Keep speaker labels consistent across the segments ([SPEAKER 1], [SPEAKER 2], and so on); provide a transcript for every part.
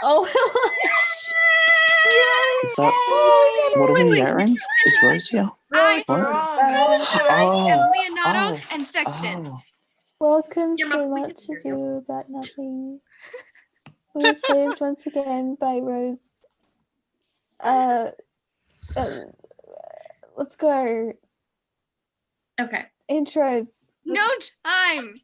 [SPEAKER 1] Oh.
[SPEAKER 2] Is that, what are we wearing? Is Rose here?
[SPEAKER 3] I
[SPEAKER 2] Oh.
[SPEAKER 3] am Leonardo
[SPEAKER 2] Oh.
[SPEAKER 3] and Sexton.
[SPEAKER 2] Oh.
[SPEAKER 1] Welcome
[SPEAKER 3] Your
[SPEAKER 1] to
[SPEAKER 3] mouth, we
[SPEAKER 1] What
[SPEAKER 3] can
[SPEAKER 1] to
[SPEAKER 3] hear you.
[SPEAKER 1] Do About Nothing. We were saved once again by Rose. Let's go.
[SPEAKER 3] Okay.
[SPEAKER 1] Intros.
[SPEAKER 3] No time.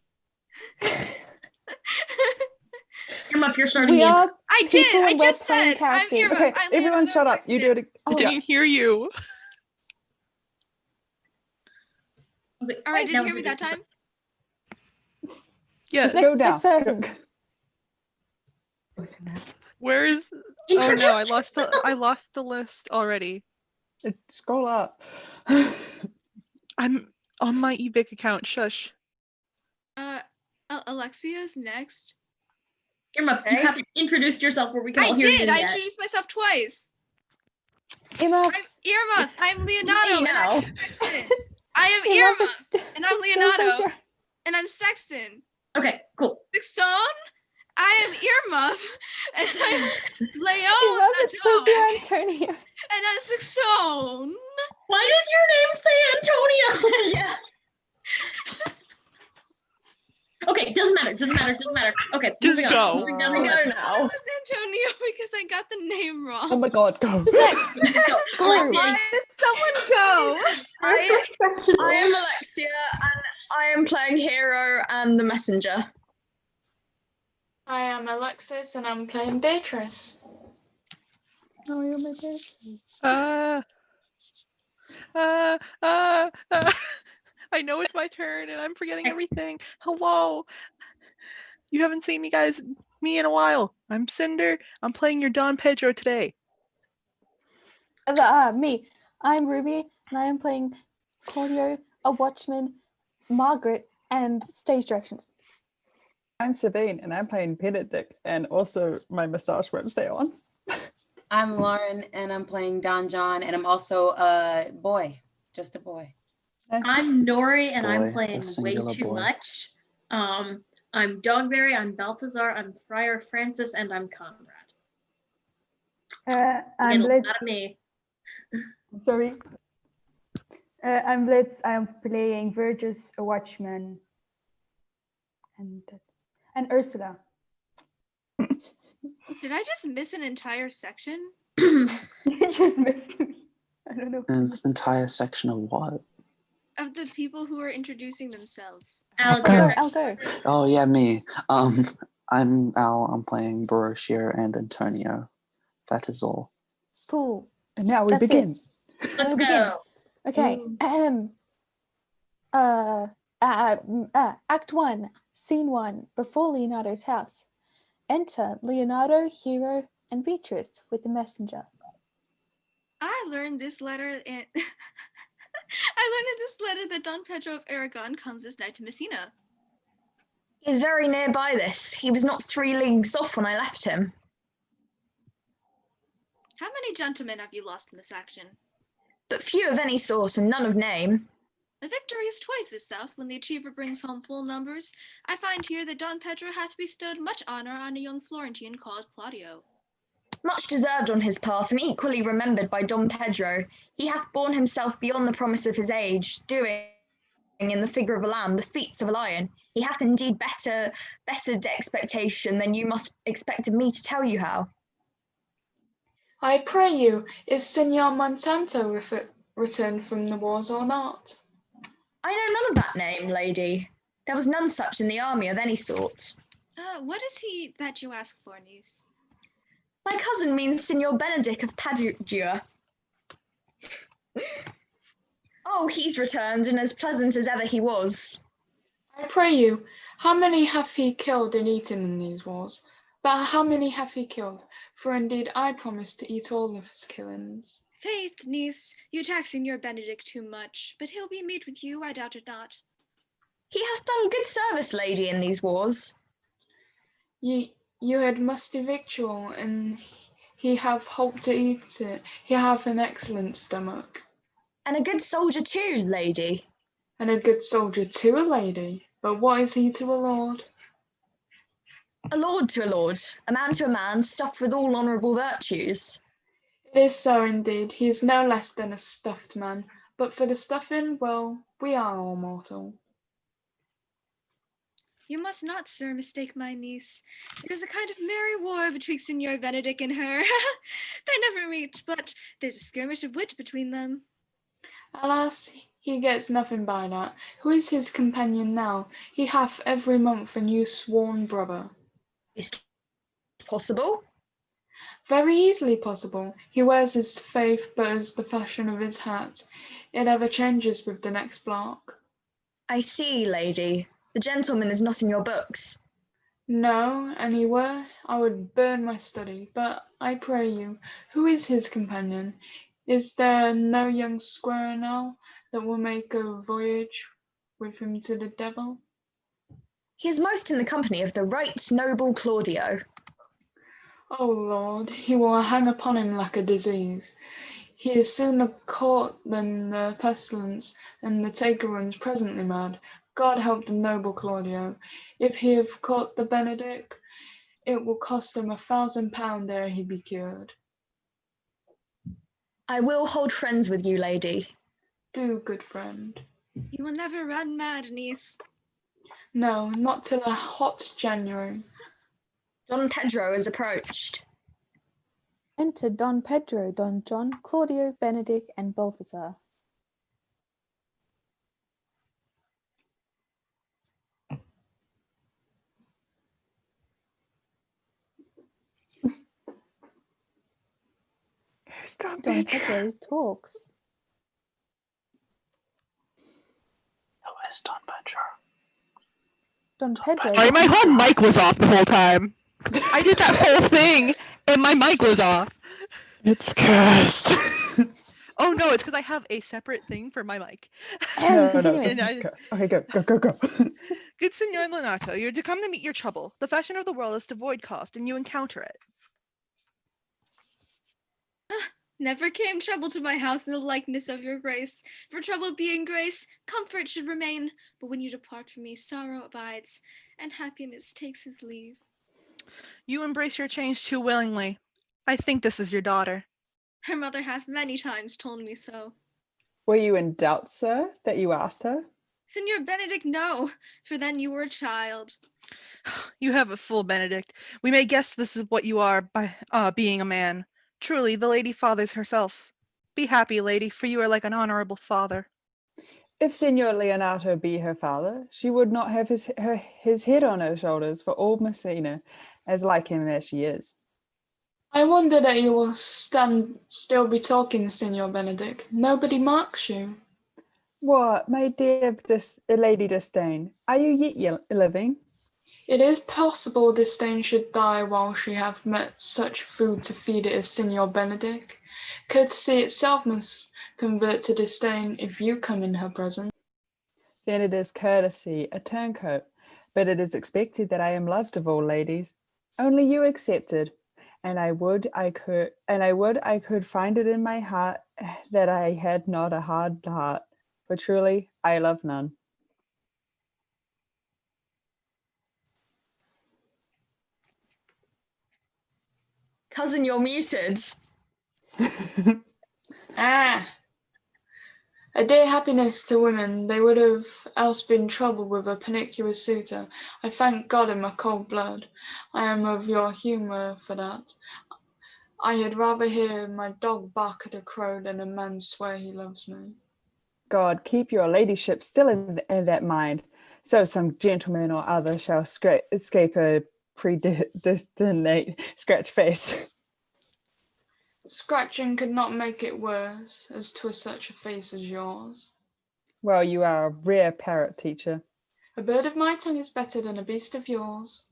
[SPEAKER 3] You're starting
[SPEAKER 1] We
[SPEAKER 3] the intro.
[SPEAKER 1] are
[SPEAKER 3] I
[SPEAKER 1] people
[SPEAKER 3] did. I
[SPEAKER 1] and we're
[SPEAKER 3] just
[SPEAKER 1] playing
[SPEAKER 3] said I'm
[SPEAKER 1] characters.
[SPEAKER 3] Irma.
[SPEAKER 4] Okay,
[SPEAKER 3] I'm
[SPEAKER 4] everyone
[SPEAKER 3] Leonardo
[SPEAKER 4] shut up.
[SPEAKER 3] Sexton.
[SPEAKER 4] You do it.
[SPEAKER 1] Oh,
[SPEAKER 4] Yeah.
[SPEAKER 5] Didn't hear you.
[SPEAKER 3] Okay,
[SPEAKER 1] Wait,
[SPEAKER 3] all right, did
[SPEAKER 1] no,
[SPEAKER 3] you hear me that time?
[SPEAKER 5] Yes.
[SPEAKER 4] Just go
[SPEAKER 1] next
[SPEAKER 4] down.
[SPEAKER 1] person.
[SPEAKER 5] Where's? Oh no, I lost the list already.
[SPEAKER 4] Scroll up.
[SPEAKER 5] I'm on my eBic account. Shush.
[SPEAKER 3] Alexia's next.
[SPEAKER 6] Irma, you haven't introduced yourself where we can all hear you
[SPEAKER 3] I
[SPEAKER 6] yet.
[SPEAKER 3] introduced myself twice.
[SPEAKER 1] Irma.
[SPEAKER 3] I'm Irma. I'm Leonardo.
[SPEAKER 6] Me now.
[SPEAKER 3] And I'm Sexton. I am
[SPEAKER 1] Irma,
[SPEAKER 3] Irma. And I'm Leonardo. And I'm Sexton.
[SPEAKER 6] Okay, cool.
[SPEAKER 3] Sexton. I am Irma. And I'm
[SPEAKER 1] Irma, it says
[SPEAKER 3] Leonardo.
[SPEAKER 1] you're Antonio.
[SPEAKER 3] And I'm Sexton.
[SPEAKER 6] Why does your name say Antonio? Yeah. Okay, doesn't matter. Okay, moving on.
[SPEAKER 5] go.
[SPEAKER 6] Moving down the
[SPEAKER 3] Go
[SPEAKER 6] list.
[SPEAKER 3] now. It's Antonio because I got the name wrong.
[SPEAKER 4] Oh my god, go.
[SPEAKER 1] Who's next?
[SPEAKER 6] Just go.
[SPEAKER 1] Go.
[SPEAKER 6] Alexia,
[SPEAKER 3] Did someone go?
[SPEAKER 7] I am Alexia, and I am playing Hero and the Messenger.
[SPEAKER 8] I am Alexis, and I'm playing Beatrice.
[SPEAKER 1] Oh, you're my baby.
[SPEAKER 5] I know it's my turn and I'm forgetting everything. Hello. You haven't seen me in a while. I'm Cinder. I'm playing your Don Pedro today.
[SPEAKER 1] Me. I'm Ruby, and I am playing Claudio, a watchman, Margaret, and stage directions.
[SPEAKER 4] I'm Sabine, and I'm playing Benedict, and also my moustache won't stay on.
[SPEAKER 9] I'm Lauren, and I'm playing Don John, and I'm also a boy, just a boy.
[SPEAKER 6] I'm Nori, and I'm
[SPEAKER 2] Boy,
[SPEAKER 6] playing
[SPEAKER 2] a
[SPEAKER 6] way
[SPEAKER 2] singular
[SPEAKER 6] too
[SPEAKER 2] boy.
[SPEAKER 6] much. I'm Dogberry, I'm Balthazar, I'm Friar Francis, and I'm Conrad.
[SPEAKER 10] I'm
[SPEAKER 6] Get a
[SPEAKER 10] Blitz.
[SPEAKER 6] lot of me.
[SPEAKER 10] Sorry. I'm Blitz. I'm playing Virgus, a watchman, and Ursula.
[SPEAKER 3] Did I just miss an entire section?
[SPEAKER 10] You just missed me. I don't know.
[SPEAKER 2] This entire section of what?
[SPEAKER 3] Of the people who are introducing themselves.
[SPEAKER 6] I'll
[SPEAKER 1] go.
[SPEAKER 2] Oh yeah, me. I'm Al. I'm playing Boroshier and Antonio. That is all.
[SPEAKER 1] Cool.
[SPEAKER 4] And now we
[SPEAKER 1] That's
[SPEAKER 4] begin.
[SPEAKER 6] Let's
[SPEAKER 1] We'll
[SPEAKER 6] go.
[SPEAKER 1] Okay. Act 1, Scene 1, before Leonardo's house. Enter Leonardo, Hero, and Beatrice with the messenger.
[SPEAKER 3] I learned this letter that Don Pedro of Aragon comes this night to Messina.
[SPEAKER 7] He's very nearby this. He was not 3 leagues off when I left him.
[SPEAKER 3] How many gentlemen have you lost in this action?
[SPEAKER 7] But few of any sort and none of name.
[SPEAKER 3] A victory is twice itself when the achiever brings home full numbers. I find here that Don Pedro hath bestowed much honor on a young Florentine called Claudio.
[SPEAKER 7] Much deserved on his part, and equally remembered by Don Pedro. He hath borne himself beyond the promise of his age, doing in the figure of a lamb the feats of a lion. He hath indeed bettered expectation than you must expect of me to tell you how.
[SPEAKER 8] I pray you, is Senor Monsanto returned from the wars or not?
[SPEAKER 7] I know none of that name, lady. There was none such in the army of any sort.
[SPEAKER 3] What is he that you ask for, niece?
[SPEAKER 7] My cousin means Signor Benedict of Padua. Oh, he's returned, and as pleasant as ever he was.
[SPEAKER 8] I pray you, how many hath he killed and eaten in these wars? But how many hath he killed? For indeed I promise to eat all of his killings.
[SPEAKER 3] Faith, niece, you tax Signor Benedict too much, but he'll be meet with you, I doubt it not.
[SPEAKER 7] He hath done good service, lady, in these wars.
[SPEAKER 8] You had musty victual, and he have hope to eat it. He hath an excellent stomach.
[SPEAKER 7] And a good soldier too, lady.
[SPEAKER 8] And a good soldier too, a lady. But what is he to a lord?
[SPEAKER 7] A lord to a man, stuffed with all honourable virtues.
[SPEAKER 8] It is so indeed. He is no less than a stuffed man. But for the stuffing, well, we are all mortal.
[SPEAKER 3] You must not, sir, mistake my niece. There's a kind of merry war betwixt Signor Benedict and her. They never meet, but there's a skirmish of wit between them.
[SPEAKER 8] Alas, he gets nothing by that. Who is his companion now? He hath every month a new sworn brother.
[SPEAKER 7] Is it possible?
[SPEAKER 8] Very easily possible. He wears his faith but as the fashion of his hat. It ever changes with the next block.
[SPEAKER 7] I see, lady. The gentleman is not in your books.
[SPEAKER 8] No, and he were, I would burn my study. But I pray you, who is his companion? Is there no young squire now that will make a voyage with him to the devil?
[SPEAKER 7] He is most in the company of the right noble Claudio.
[SPEAKER 8] O Lord, he will hang upon him like a disease. He is sooner caught than the pestilence, and the taker runs presently mad. God help the noble Claudio. If he have caught the Benedict, it will cost him £1,000 ere he be cured.
[SPEAKER 7] I will hold friends with you, lady.
[SPEAKER 8] Do, good friend.
[SPEAKER 3] You will never run mad, niece.
[SPEAKER 8] No, not till a hot January.
[SPEAKER 7] Don Pedro is approached.
[SPEAKER 1] Enter Don Pedro, Don John, Claudio, Benedict, and Balthazar.
[SPEAKER 4] Stop
[SPEAKER 1] Don
[SPEAKER 4] it.
[SPEAKER 1] Pedro talks.
[SPEAKER 2] Who is Don Pedro?
[SPEAKER 1] Don Pedro.
[SPEAKER 5] Sorry, my
[SPEAKER 1] listens
[SPEAKER 5] whole
[SPEAKER 1] to-
[SPEAKER 5] mic was off the whole time. I did that whole thing, and my mic was off.
[SPEAKER 4] It's cursed.
[SPEAKER 5] Oh no, it's because I have a separate thing for my mic.
[SPEAKER 4] No,
[SPEAKER 1] Continue.
[SPEAKER 4] it's just cursed. Okay, go.
[SPEAKER 5] Good Signor Lenato, you're to come to meet your trouble. The fashion of the world is devoid cost, and you encounter it.
[SPEAKER 3] Never came trouble to my house in the likeness of your grace. For trouble being grace, comfort should remain. But when you depart from me, sorrow abides, and happiness takes his leave.
[SPEAKER 5] You embrace your change too willingly. I think this is your daughter.
[SPEAKER 3] Her mother hath many times told me so.
[SPEAKER 4] Were you in doubt, sir, that you asked her?
[SPEAKER 3] Signor Benedict, no, for then you were a child.
[SPEAKER 5] You have a fool, Benedict. We may guess this is what you are by being a man. Truly, the lady fathers herself. Be happy, lady, for you are like an honorable father.
[SPEAKER 4] If Signor Leonato be her father, she would not have his head on her shoulders for all Messina, as like him as she is.
[SPEAKER 8] I wonder that you will still be talking, Signor Benedict. Nobody marks you.
[SPEAKER 4] What, my dear Lady Disdain, are you yet living?
[SPEAKER 8] It is possible Disdain should die while she hath met such food to feed it as Signor Benedict. Courtesy itself must convert to disdain if you come in her presence.
[SPEAKER 4] Then it is courtesy, a turncoat, but it is expected that I am loved of all ladies, only you excepted, and I would I could find it in my heart that I had not a hard heart, for truly I love none.
[SPEAKER 7] Cousin, you're muted.
[SPEAKER 8] Ah! A dear happiness to women, they would have else been troubled with a pernicious suitor. I thank God in my cold blood. I am of your humour for that. I had rather hear my dog bark at a crow than a man swear he loves me.
[SPEAKER 4] God keep your ladyship still in that mind, so some gentleman or other shall escape a predestinate scratch face.
[SPEAKER 8] Scratching could not make it worse, as 'twas such a face as yours.
[SPEAKER 4] Well, you are a rare parrot, teacher.
[SPEAKER 8] A bird of my tongue is better than a beast of yours.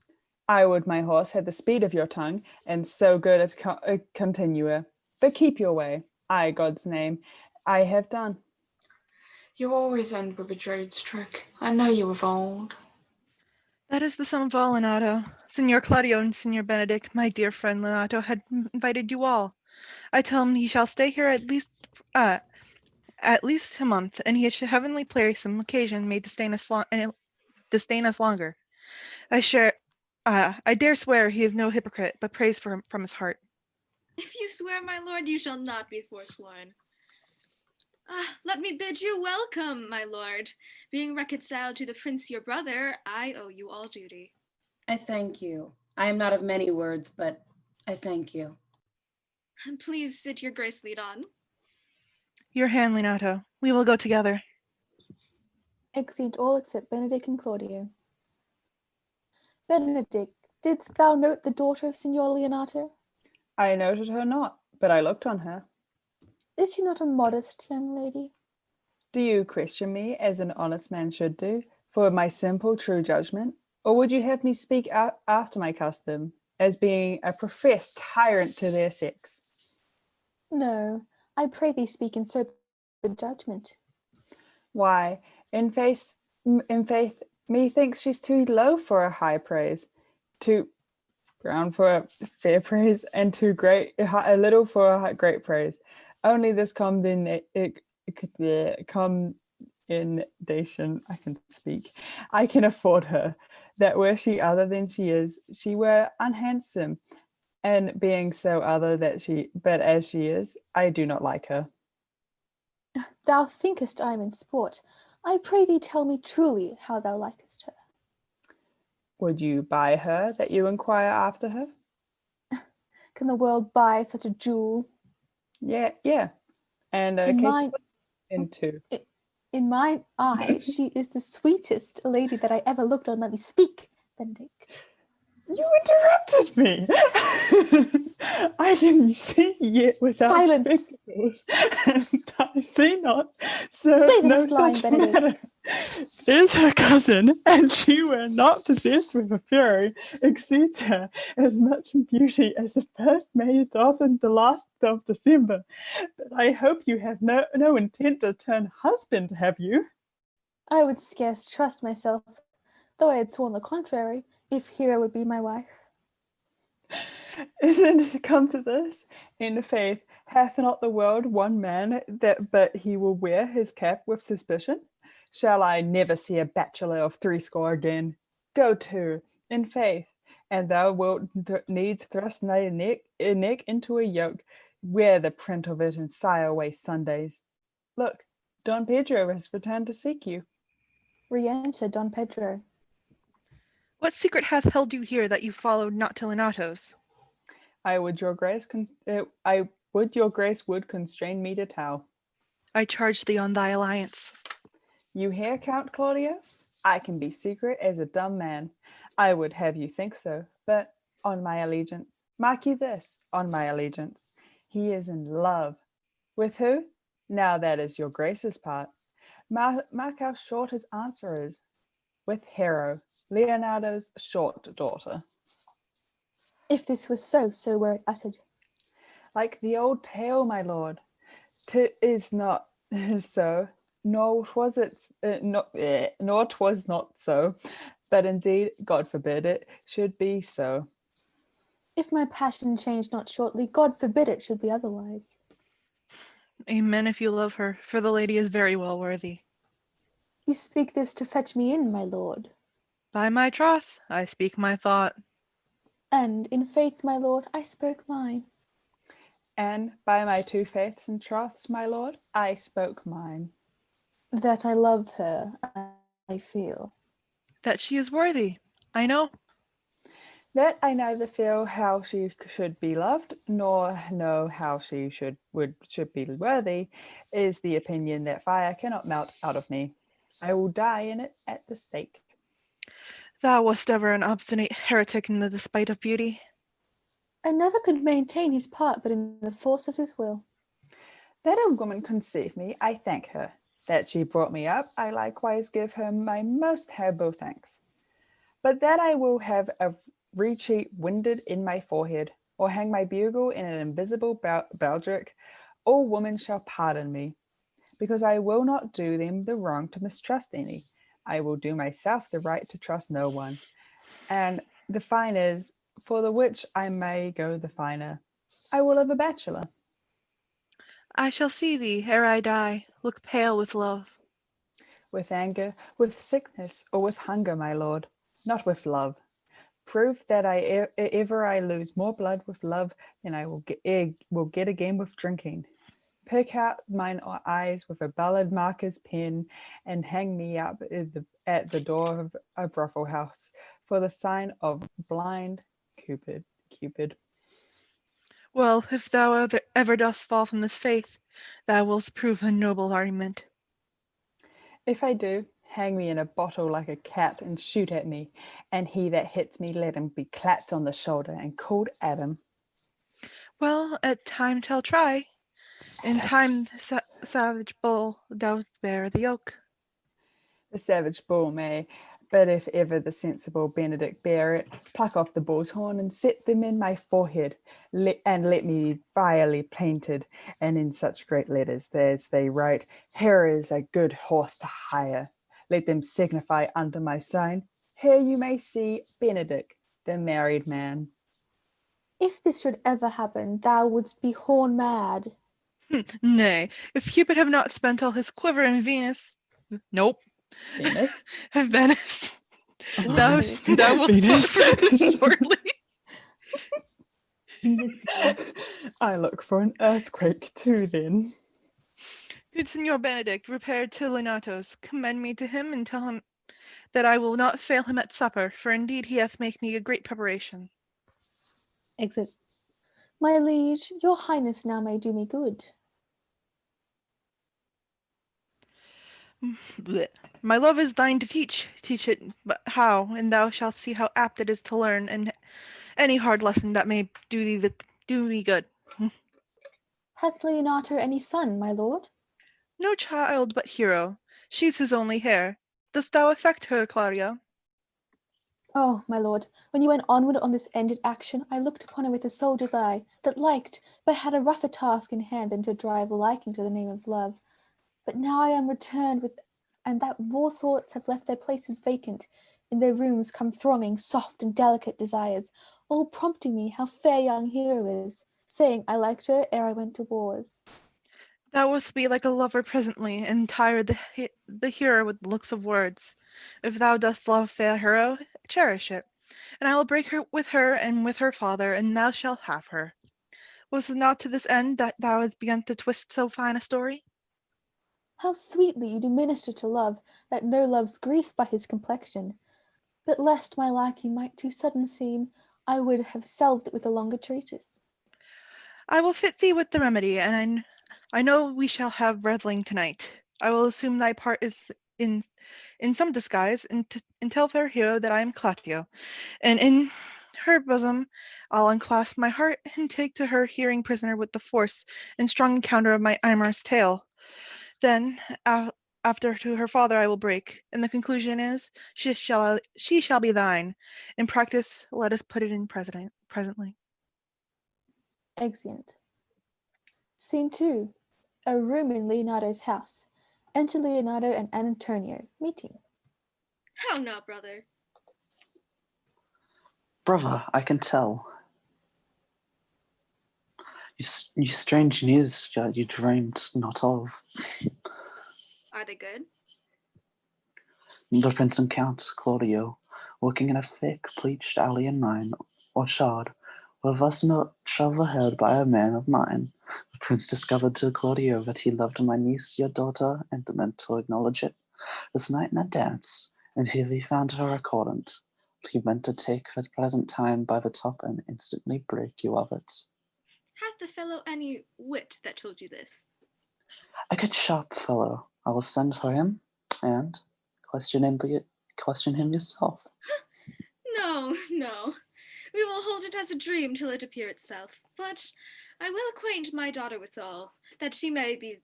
[SPEAKER 4] I would my horse had the speed of your tongue, and so good a continuer. But keep your way. I, God's name, I have done.
[SPEAKER 8] You always end with a trade's trick. I know you of old.
[SPEAKER 5] That is the sum of all, Lenato. Signor Claudio and Signor Benedict, my dear friend Lenato, had invited you all. I tell him he shall stay here at least a month, and his heavenly place some occasion may disdain us longer. I share I dare swear he is no hypocrite, but prays for him from his heart.
[SPEAKER 3] If you swear, my lord, you shall not be forsworn. Let me bid you welcome, my lord. Being reconciled to the prince your brother, I owe you all duty.
[SPEAKER 9] I thank you. I am not of many words, but I thank you.
[SPEAKER 3] Please sit your grace lead on.
[SPEAKER 5] Your hand, Leonato. We will go together.
[SPEAKER 1] Exit all except Benedict and Claudio. Benedict, didst thou note the daughter of Signor Leonato?
[SPEAKER 4] I noted her not, but I looked on her.
[SPEAKER 1] Is she not a modest young lady?
[SPEAKER 4] Do you question me as an honest man should do, for my simple true judgment? Or would you have me speak out after my custom, as being a professed tyrant to their sex?
[SPEAKER 1] No, I pray thee speak in sober judgment.
[SPEAKER 4] Why, in faith, methinks she's too low for a high praise, too brown for a fair praise, and too great a little for a great praise. Only this commendation, I can speak. I can afford her, that were she other than she is, she were unhandsome, and being so other but as she is, I do not like her.
[SPEAKER 1] Thou thinkest I am in sport. I pray thee tell me truly how thou likest her.
[SPEAKER 4] Would you buy her that you inquire after her?
[SPEAKER 1] Can the world buy such a jewel?
[SPEAKER 4] Yeah. And
[SPEAKER 1] In
[SPEAKER 4] case
[SPEAKER 1] mine,
[SPEAKER 4] into.
[SPEAKER 1] in mine eye, she is the sweetest lady that I ever looked on. Let me speak, Benedict.
[SPEAKER 4] You interrupted me. I can see yet without
[SPEAKER 1] Silence.
[SPEAKER 4] spectacles, and I see not. So
[SPEAKER 1] Say the
[SPEAKER 4] no
[SPEAKER 1] next line,
[SPEAKER 4] such
[SPEAKER 1] Benedict.
[SPEAKER 4] matter. Is her cousin, and she were not possessed with a fury, exceeds her as much in beauty as the first May doth in the last of December. But I hope you have no intent to turn husband, have you?
[SPEAKER 1] I would scarce trust myself, though I had sworn the contrary, if Hero would be my wife.
[SPEAKER 4] Isn't it come to this? In faith, hath not the world one man that but he will wear his cap with suspicion? Shall I never see a bachelor of 80 again? Go to, in faith, and thou wilt needs thrust thy neck into a yoke, wear the print of it and sigh away Sundays. Look, Don Pedro has returned to seek you.
[SPEAKER 1] Re-enter Don Pedro.
[SPEAKER 5] What secret hath held you here that you followed not to Lenato's?
[SPEAKER 4] I would your grace would constrain me to tell.
[SPEAKER 5] I charge thee on thy alliance.
[SPEAKER 4] You hear, Count Claudio? I can be secret as a dumb man. I would have you think so, but on my allegiance. Mark you this, on my allegiance. He is in love. With who? Now that is your grace's part. Mark how short his answer is. With Hero, Leonardo's short daughter.
[SPEAKER 1] If this was so, so were it uttered.
[SPEAKER 4] Like the old tale, my lord. 'Tis not so, nor was it nor 'twas not so, but indeed, God forbid it should be so.
[SPEAKER 1] If my passion change not shortly, God forbid it should be otherwise.
[SPEAKER 5] Amen if you love her, for the lady is very well worthy.
[SPEAKER 1] You speak this to fetch me in, my lord.
[SPEAKER 5] By my troth, I speak my thought.
[SPEAKER 1] And in faith, my lord, I spoke mine.
[SPEAKER 4] And by my two faiths and troths, my lord, I spoke mine.
[SPEAKER 1] That I love her, I feel.
[SPEAKER 5] That she is worthy, I know.
[SPEAKER 4] That I neither feel how she should be loved, nor know how she should be worthy, is the opinion that fire cannot melt out of me. I will die in it at the stake.
[SPEAKER 5] Thou wast ever an obstinate heretic in the despite of beauty.
[SPEAKER 1] I never could maintain his part but in the force of his will.
[SPEAKER 4] That a woman conceive me, I thank her. That she brought me up, I likewise give her my most humble thanks. But that I will have a recheat winded in my forehead, or hang my bugle in an invisible baldric, all women shall pardon me, because I will not do them the wrong to mistrust any. I will do myself the right to trust no one. And the fine is, for the which I may go the finer, I will live a bachelor.
[SPEAKER 5] I shall see thee, ere I die, look pale with love.
[SPEAKER 4] With anger, with sickness, or with hunger, my lord, not with love. Prove that ever I lose more blood with love than I will get again with drinking. Pick out mine eyes with a ballad marker's pen and hang me up at the door of a brothel house for the sign of blind Cupid.
[SPEAKER 5] Well, if thou ever dost fall from this faith, thou wilt prove a noble argument.
[SPEAKER 4] If I do, hang me in a bottle like a cat and shoot at me, and he that hits me let him be clapped on the shoulder and called Adam.
[SPEAKER 5] Well, at time shall try. In time, savage bull doth bear the yoke.
[SPEAKER 4] The savage bull may, but if ever the sensible Benedict bear it, pluck off the bull's horn and set them in my forehead, and let me be vilely painted, and in such great letters as they write, here is a good horse to hire. Let them signify under my sign, here you may see Benedict, the married man.
[SPEAKER 1] If this should ever happen, thou wouldst be horn mad.
[SPEAKER 5] Nay, if Cupid have not spent all his quiver in Venus, nope,
[SPEAKER 4] Venus?
[SPEAKER 5] Venice,
[SPEAKER 4] Oh,
[SPEAKER 5] thou wilt
[SPEAKER 4] Venus.
[SPEAKER 5] sorely.
[SPEAKER 4] I look for an earthquake too then.
[SPEAKER 5] Good Signor Benedict, repair to Lenato's, commend me to him, and tell him that I will not fail him at supper, for indeed he hath made me a great preparation.
[SPEAKER 1] Exit. My liege, your highness now may do me good.
[SPEAKER 5] Blech. My love is thine to teach. Teach it but how, and thou shalt see how apt it is to learn, and any hard lesson that may do me good.
[SPEAKER 1] Hath Leonato any son, my lord?
[SPEAKER 5] No child but Hero. She's his only heir. Dost thou affect her, Claudio?
[SPEAKER 1] Oh, my lord, when you went onward on this ended action, I looked upon her with a soldier's eye, that liked, but had a rougher task in hand than to drive liking to the name of love. But now I am returned with, and that more thoughts have left their places vacant, in their rooms come thronging soft and delicate desires, all prompting me how fair young Hero is, saying I liked her ere I went to wars.
[SPEAKER 5] Thou wilt be like a lover presently, and tire the hearer with looks of words. If thou dost love fair Hero, cherish it, and I will break her and with her father, and thou shalt have her. Was it not to this end that thou hast begun to twist so fine a story?
[SPEAKER 1] How sweetly you do minister to love, that no loves grief by his complexion. But lest my liking might too sudden seem, I would have salved it with a longer treatise.
[SPEAKER 5] I will fit thee with the remedy, and I know we shall have reveling tonight. I will assume thy part is in some disguise, and tell fair Hero that I am Claudio, and in her bosom I'll unclasp my heart and take to her hearing prisoner with the force and strong encounter of my amorous tale. Then after to her father I will break, and the conclusion is she shall be thine. In practice, let us put it in presently.
[SPEAKER 1] Exeunt. Scene 2. A room in Leonardo's house. Enter Leonardo and Antonio, meeting.
[SPEAKER 3] How now, brother?
[SPEAKER 2] Brother, I can tell. You strange news that you dreamed not of.
[SPEAKER 3] Are they good?
[SPEAKER 2] The Prince and Count Claudio, walking in a thick, bleached alley in mine, or shard, were thus much overheard by a man of mine. The Prince discovered to Claudio that he loved my niece, your daughter, and meant to acknowledge it this night in a dance, and here he found her accordant. He meant to take the present time by the top and instantly break you of it.
[SPEAKER 3] Hath the fellow any wit that told you this?
[SPEAKER 2] A good sharp fellow. I will send for him, and question him yourself.
[SPEAKER 3] No, no. We will hold it as a dream till it appear itself. But I will acquaint my daughter withal, that she may be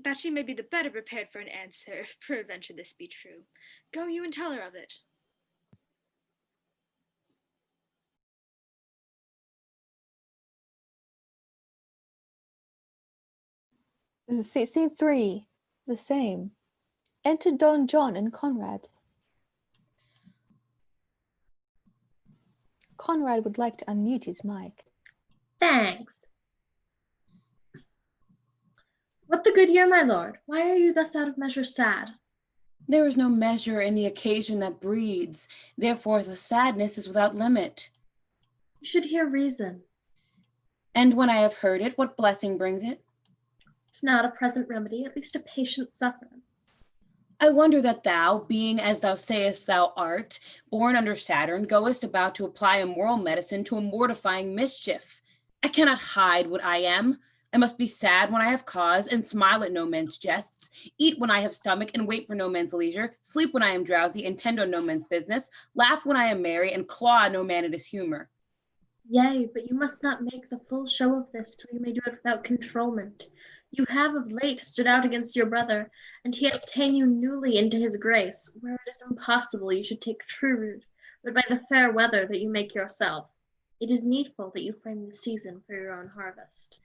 [SPEAKER 3] the better prepared for an answer, if peradventure this be true. Go you and tell her of it.
[SPEAKER 1] This is scene 3. The same. Enter Don John and Conrad. Conrad would like to unmute his mic.
[SPEAKER 6] Thanks. What the good year, my lord? Why are you thus out of measure sad?
[SPEAKER 9] There is no measure in the occasion that breeds, therefore the sadness is without limit.
[SPEAKER 6] You should hear reason.
[SPEAKER 9] And when I have heard it, what blessing brings it?
[SPEAKER 6] If not a present remedy, at least a patient sufferance.
[SPEAKER 9] I wonder that thou, being as thou sayest thou art, born under Saturn, goest about to apply a moral medicine to a mortifying mischief. I cannot hide what I am. I must be sad when I have cause, and smile at no men's jests, eat when I have stomach, and wait for no men's leisure, sleep when I am drowsy, and tend on no men's business, laugh when I am merry, and claw no man at his humor.
[SPEAKER 6] Yea, but you must not make the full show of this till you may do it without controlment. You have of late stood out against your brother, and he hath ta'en you newly into his grace, where it is impossible you should take true root, but by the fair weather that you make yourself. It is needful that you frame the season for your own harvest.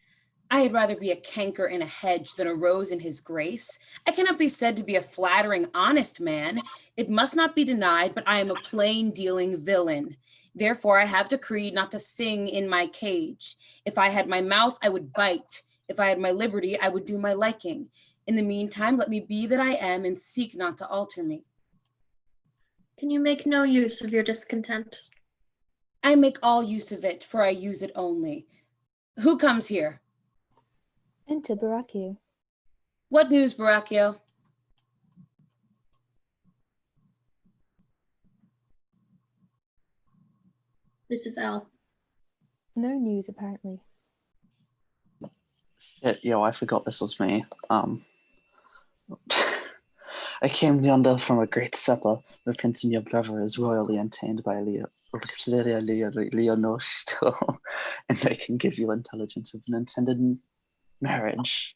[SPEAKER 9] I had rather be a canker in a hedge than a rose in his grace. I cannot be said to be a flattering, honest man. It must not be denied, but I am a plain-dealing villain. Therefore, I have decreed not to sing in my cage. If I had my mouth, I would bite. If I had my liberty, I would do my liking. In the meantime, let me be that I am, and seek not to alter me.
[SPEAKER 6] Can you make no use of your discontent?
[SPEAKER 9] I make all use of it, for I use it only. Who comes here?
[SPEAKER 1] Enter Baracchio.
[SPEAKER 9] What news, Baracchio?
[SPEAKER 6] This is Al.
[SPEAKER 1] No news, apparently.
[SPEAKER 2] Shit, yo, I forgot this was me. I came yonder from a great supper. The prince and your brother is royally entertained by Leonor still, and I can give you intelligence of an intended marriage.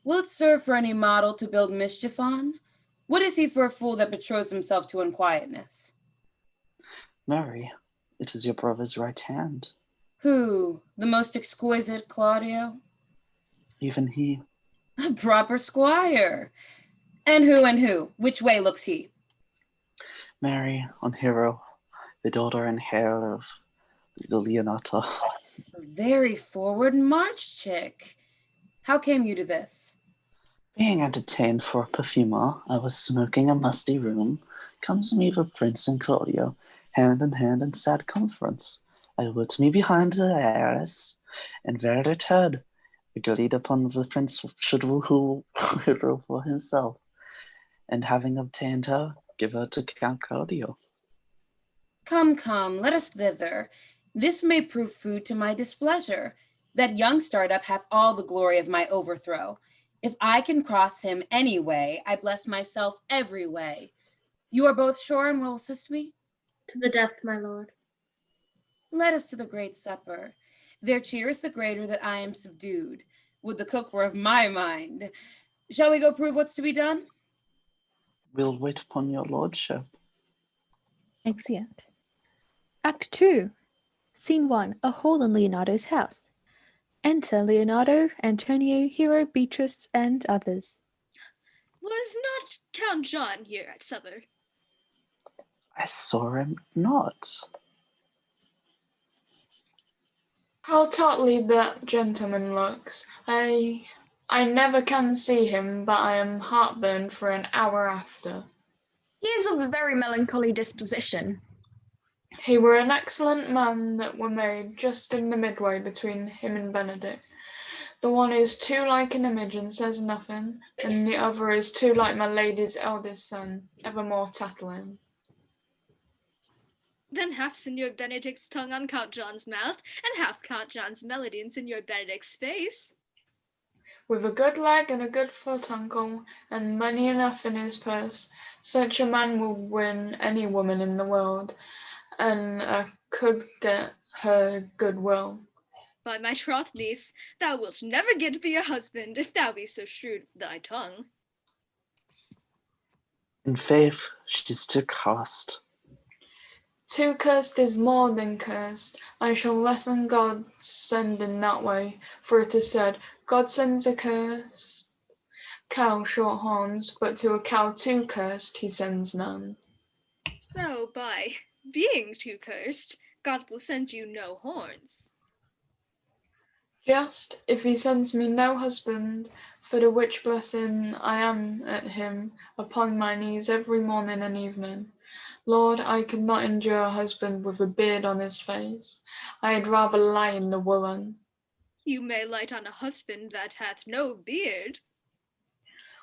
[SPEAKER 9] Will it serve for any model to build mischief on? What is he for a fool that betroths himself to unquietness?
[SPEAKER 2] Mary, it is your brother's right hand.
[SPEAKER 9] Who? The most exquisite Claudio?
[SPEAKER 2] Even he.
[SPEAKER 9] A proper squire. And who? Which way looks he?
[SPEAKER 2] Mary, on Hero, the daughter and heir of the Leonata.
[SPEAKER 9] A very forward March chick. How came you to this?
[SPEAKER 2] Being entertained for a perfumer, I was smoking a musty room. Comes me the prince and Claudio, hand in hand in sad conference. I looked me behind the heiress, and there it heard, agreed upon the prince should rule for himself, and having obtained her, give her to Count Claudio.
[SPEAKER 9] Come, let us thither. This may prove food to my displeasure. That young startup hath all the glory of my overthrow. If I can cross him any way, I bless myself every way. You are both sure and will assist me?
[SPEAKER 6] To the death, my lord.
[SPEAKER 9] Let us to the great supper. Their cheer is the greater that I am subdued. Would the cook were of my mind. Shall we go prove what's to be done?
[SPEAKER 2] We'll wait upon your lordship.
[SPEAKER 1] Exeunt. Act 2. Scene 1. A hall in Leonardo's house. Enter Leonardo, Antonio, Hero, Beatrice, and others.
[SPEAKER 3] Was not Count John here at supper?
[SPEAKER 2] I saw him not.
[SPEAKER 8] How tautly that gentleman looks. I never can see him, but I am heartburn for an hour after.
[SPEAKER 7] He is of a very melancholy disposition.
[SPEAKER 8] He were an excellent man that were made just in the midway between him and Benedict. The one is too like an image and says nothing, and the other is too like my lady's eldest son, evermore tattling.
[SPEAKER 3] Then half Signor Benedict's tongue on Count John's mouth, and half Count John's melody in Signor Benedict's face.
[SPEAKER 8] With a good leg and a good foot, uncle, and money enough in his purse, such a man will win any woman in the world, and could get her goodwill.
[SPEAKER 3] By my troth, niece, thou wilt never get thee a husband, if thou be so shrewd with thy tongue.
[SPEAKER 2] In faith, she's too cursed.
[SPEAKER 8] Too cursed is more than cursed. I shall lessen God's sending that way, for it is said, God sends a cursed cow short horns, but to a cow too cursed he sends none.
[SPEAKER 3] So, by being too cursed, God will send you no horns.
[SPEAKER 8] Just if he sends me no husband, for the which blessing I am at him upon my knees every morning and evening. Lord, I could not endure a husband with a beard on his face. I had rather lie in the woolen.
[SPEAKER 3] You may light on a husband that hath no beard.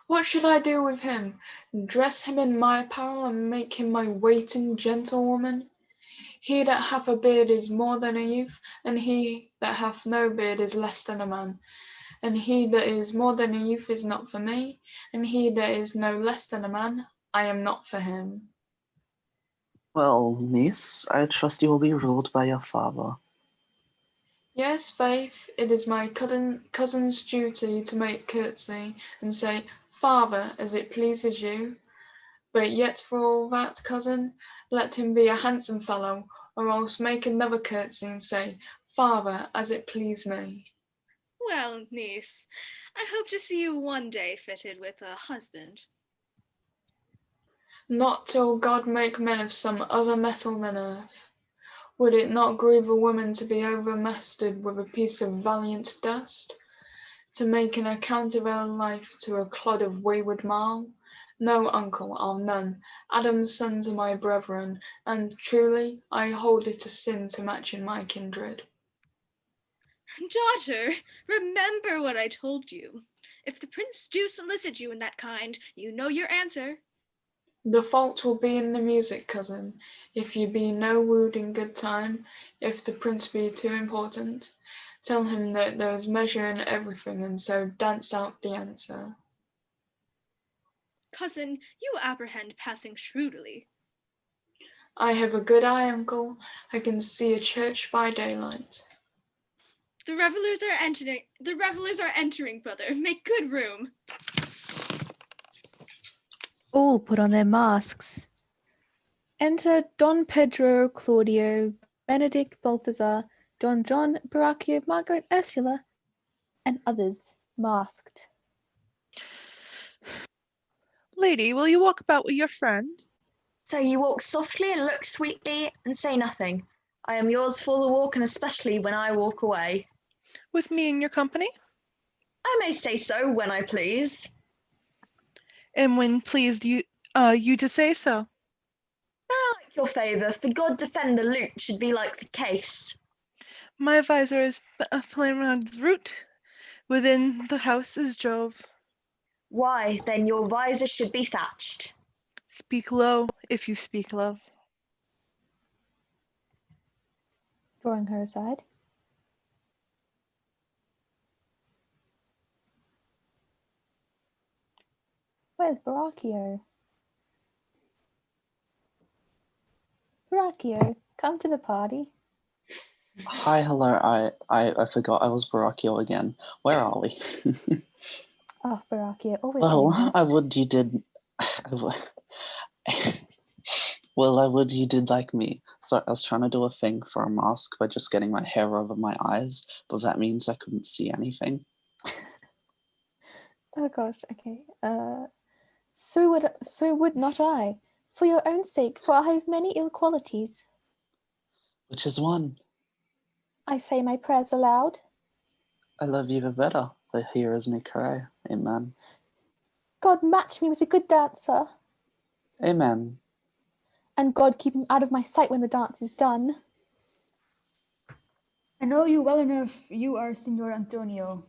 [SPEAKER 8] What should I do with him? Dress him in my apparel and make him my waiting gentlewoman? He that hath a beard is more than a youth, and he that hath no beard is less than a man. And he that is more than a youth is not for me, and he that is no less than a man, I am not for him.
[SPEAKER 2] Well, niece, I trust you will be ruled by your father.
[SPEAKER 8] Yes, faith, it is my cousin's duty to make curtsy and say, Father, as it pleases you. But yet for all that, cousin, let him be a handsome fellow, or else make another curtsy and say, Father, as it please me.
[SPEAKER 3] Well, niece, I hope to see you one day fitted with a husband.
[SPEAKER 8] Not till God make men of some other metal than earth. Would it not grieve a woman to be overmastered with a piece of valiant dust? To make an account of her life to a clod of wayward marl? No, uncle, I'll none. Adam's sons are my brethren, and truly I hold it a sin to match in my kindred.
[SPEAKER 3] Daughter, remember what I told you. If the prince do solicit you in that kind, you know your answer.
[SPEAKER 8] The fault will be in the music, cousin, if you be no wooed in good time, if the prince be too important. Tell him that there is measure in everything, and so dance out the answer.
[SPEAKER 3] Cousin, you apprehend passing shrewdly.
[SPEAKER 8] I have a good eye, uncle. I can see a church by daylight.
[SPEAKER 3] The revelers are entering. The revelers are entering, brother. Make good room.
[SPEAKER 1] All put on their masks. Enter Don Pedro, Claudio, Benedict, Balthazar, Don John, Baracchio, Margaret, Ursula, and others, masked.
[SPEAKER 5] Lady, will you walk about with your friend?
[SPEAKER 7] So you walk softly and look sweetly and say nothing. I am yours for the walk, and especially when I walk away.
[SPEAKER 5] With me in your company?
[SPEAKER 7] I may say so when I please.
[SPEAKER 5] And when pleased you to say so.
[SPEAKER 7] I like your favour, for God defend the lute should be like the case.
[SPEAKER 5] My advisor is Flameron's root. Within the house is Jove.
[SPEAKER 7] Why, then your visor should be thatched.
[SPEAKER 5] Speak low, if you speak low.
[SPEAKER 1] Drawing her aside. Where's Baracchio? Baracchio, come to the party.
[SPEAKER 2] Hi, hello. I forgot I was Baracchio again. Where are we?
[SPEAKER 1] Oh, Baracchio, always
[SPEAKER 2] Well,
[SPEAKER 1] getting
[SPEAKER 2] I
[SPEAKER 1] lost.
[SPEAKER 2] would you did. Well, I would you did like me. So I was trying to do a thing for a mask by just getting my hair over my eyes, but that means I couldn't see anything.
[SPEAKER 1] Oh gosh, okay. So would not I. For your own sake, for I have many ill qualities.
[SPEAKER 2] Which is one.
[SPEAKER 1] I say my prayers aloud.
[SPEAKER 2] I love you the better. The hearers may cry. Amen.
[SPEAKER 1] God match me with a good dancer.
[SPEAKER 2] Amen.
[SPEAKER 1] And God keep him out of my sight when the dance is done.
[SPEAKER 10] I know you well enough. You are Signor Antonio.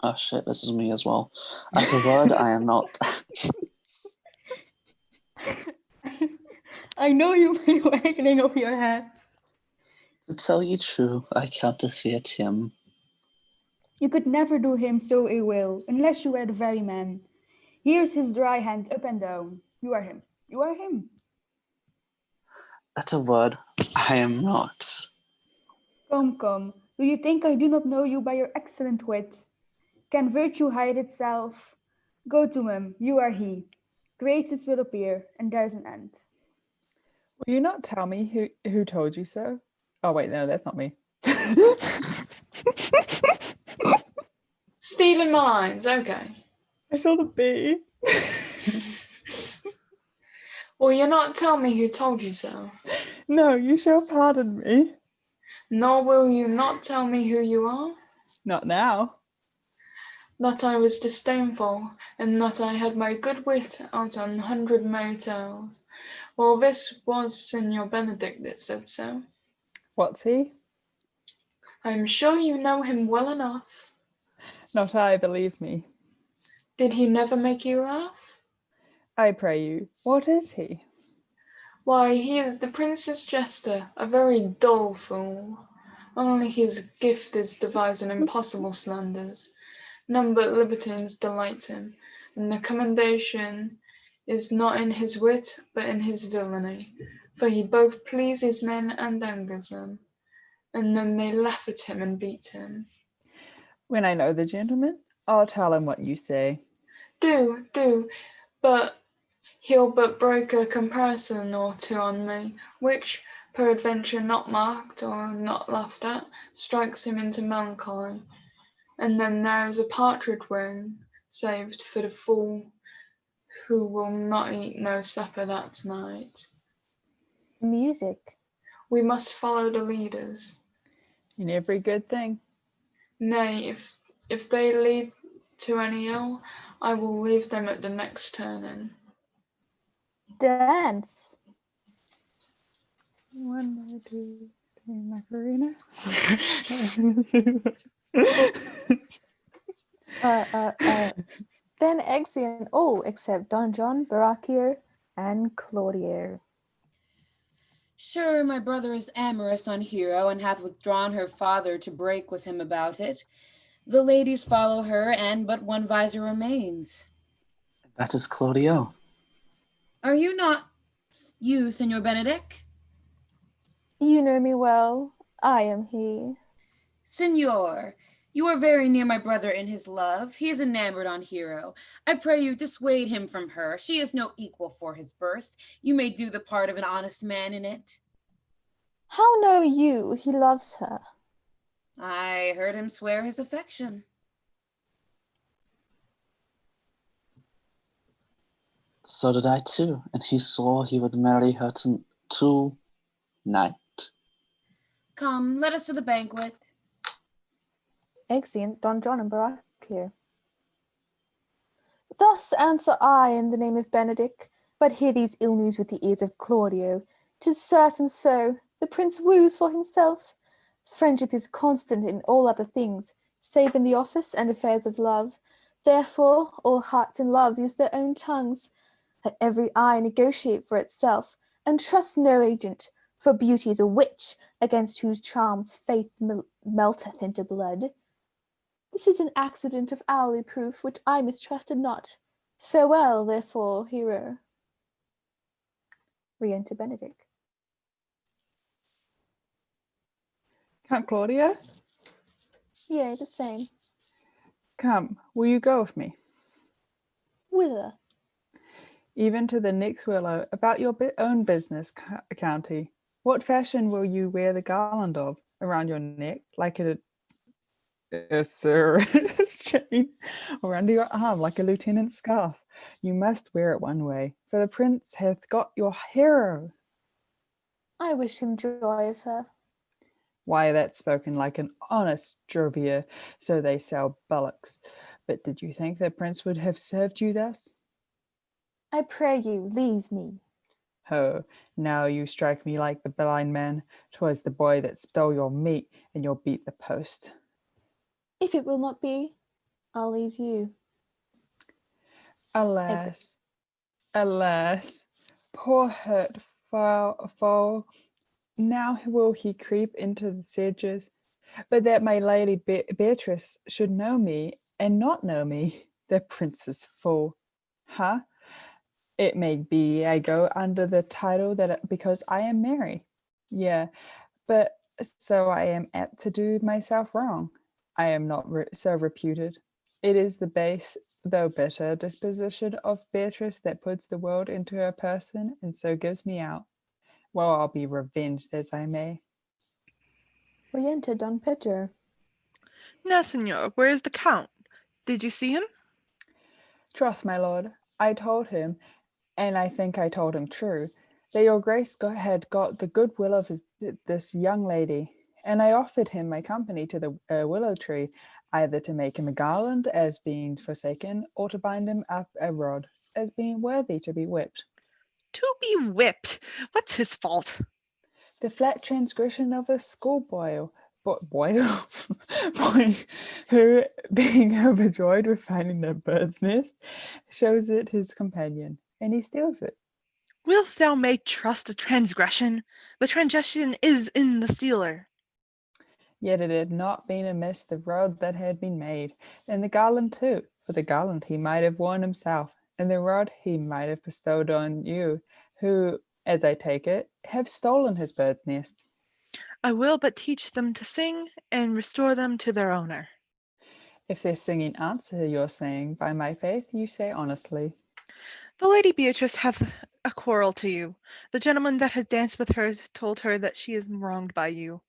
[SPEAKER 2] Oh shit, this is me as well. At a word, I am not.
[SPEAKER 10] I know you by the wagging of your head.
[SPEAKER 2] To tell you true, I counterfeit him.
[SPEAKER 10] You could never do him so ill will, unless you were the very man. Here's his dry hand up and down. You are him. You are him.
[SPEAKER 2] At a word, I am not.
[SPEAKER 10] Come, come. Do you think I do not know you by your excellent wit? Can virtue hide itself? Go to him. You are he. Graces will appear, and there's an end.
[SPEAKER 4] Will you not tell me who told you so? Oh wait, no, that's not me.
[SPEAKER 8] Stealing my lines, okay.
[SPEAKER 4] I saw the bee.
[SPEAKER 8] Will you not tell me who told you so?
[SPEAKER 4] No, you shall pardon me.
[SPEAKER 8] Nor will you not tell me who you are?
[SPEAKER 4] Not now.
[SPEAKER 8] That I was disdainful, and that I had my good wit out on 100 merry tales. Well, this was Signor Benedict that said so.
[SPEAKER 4] What's he?
[SPEAKER 8] I am sure you know him well enough.
[SPEAKER 4] Not I, believe me.
[SPEAKER 8] Did he never make you laugh?
[SPEAKER 4] I pray you, what is he?
[SPEAKER 8] Why, he is the prince's jester, a very dull fool. Only his gift is devising impossible slanders. None but libertines delight him, and the commendation is not in his wit, but in his villainy. For he both pleases men and angers them, and then they laugh at him and beat him.
[SPEAKER 4] When I know the gentleman, I'll tell him what you say.
[SPEAKER 8] Do, but he'll but break a comparison or two on me, which, peradventure not marked or not laughed at, strikes him into melancholy. And then there is a partridge wing saved for the fool who will not eat no supper that night.
[SPEAKER 1] Music.
[SPEAKER 8] We must follow the leaders.
[SPEAKER 4] In every good thing.
[SPEAKER 8] Nay, if they lead to any ill, I will leave them at the next turning.
[SPEAKER 1] Dance.
[SPEAKER 4] 1, 2, 3, Macarena.
[SPEAKER 1] Then exeunt all except Don John, Baracchio, and Claudio.
[SPEAKER 9] Sure, my brother is amorous on Hero, and hath withdrawn her father to break with him about it. The ladies follow her, and but one visor remains.
[SPEAKER 2] That is Claudio.
[SPEAKER 9] Are you not you, Signor Benedict?
[SPEAKER 1] You know me well. I am he.
[SPEAKER 9] Signor, you are very near my brother in his love. He is enamored on Hero. I pray you dissuade him from her. She is no equal for his birth. You may do the part of an honest man in it.
[SPEAKER 1] How know you he loves her?
[SPEAKER 9] I heard him swear his affection.
[SPEAKER 2] So did I too, and he swore he would marry her tonight.
[SPEAKER 9] Come, let us to the banquet.
[SPEAKER 1] Exeunt Don John and Baracchio. Thus answer I in the name of Benedict, but hear these ill news with the ears of Claudio. 'Tis certain so, the prince woos for himself. Friendship is constant in all other things, save in the office and affairs of love. Therefore all hearts in love use their own tongues. Let every eye negotiate for itself, and trust no agent, for beauty is a witch, against whose charms faith melteth into blood. This is an accident of hourly proof, which I mistrusted not. Farewell, therefore, hero. Re-enter Benedict.
[SPEAKER 4] Count Claudio,
[SPEAKER 1] Yea, the same.
[SPEAKER 4] come, will you go with me?
[SPEAKER 1] Whither?
[SPEAKER 4] Even to the next willow, about your own business, County. What fashion will you wear the garland of? Around your neck, like a serenus chain, or under your arm, like a lieutenant's scarf? You must wear it one way, for the prince hath got your hero.
[SPEAKER 1] I wish him joy of her.
[SPEAKER 4] Why, that's spoken like an honest Jovier, so they sell bullocks. But did you think the prince would have served you thus?
[SPEAKER 1] I pray you, leave me.
[SPEAKER 4] Oh, now you strike me like the blind man. 'Twas the boy that stole your meat, and you'll beat the post.
[SPEAKER 1] If it will not be, I'll leave you.
[SPEAKER 4] Alas, alas, poor hurt foal. Now will he creep into the sedges? But that my lady Beatrice should know me, and not know me, the prince's fool. Huh? It may be I go under the title that because I am Mary. Yeah, but so I am apt to do myself wrong. I am not so reputed. It is the base, though bitter, disposition of Beatrice that puts the world into her person and so gives me out. Well, I'll be revenged as I may.
[SPEAKER 1] Re-enter Don Pedro.
[SPEAKER 5] Now, senor, where is the count? Did you see him?
[SPEAKER 4] Troth, my lord, I told him, and I think I told him true, that your grace had got the good will of this young lady, and I offered him my company to the willow tree. either to make him a garland as being forsaken, or to bind him up a rod as being worthy to be whipped.
[SPEAKER 5] To be whipped. What's his fault?
[SPEAKER 4] The flat transgression of a schoolboy boy who, being overjoyed with finding the bird's nest, shows it his companion, and he steals it.
[SPEAKER 5] Wilt thou make trust a transgression? The transgression is in the stealer.
[SPEAKER 4] Yet it had not been amiss the rod that had been made, and the garland too, for the garland he might have worn himself, and the rod he might have bestowed on you, who, as I take it, have stolen his bird's nest.
[SPEAKER 5] I will but teach them to sing and restore them to their owner.
[SPEAKER 4] If their singing answer your saying, by my faith, you say honestly.
[SPEAKER 5] The Lady Beatrice hath a quarrel to you. The gentleman that has danced with her told her that she is wronged by you.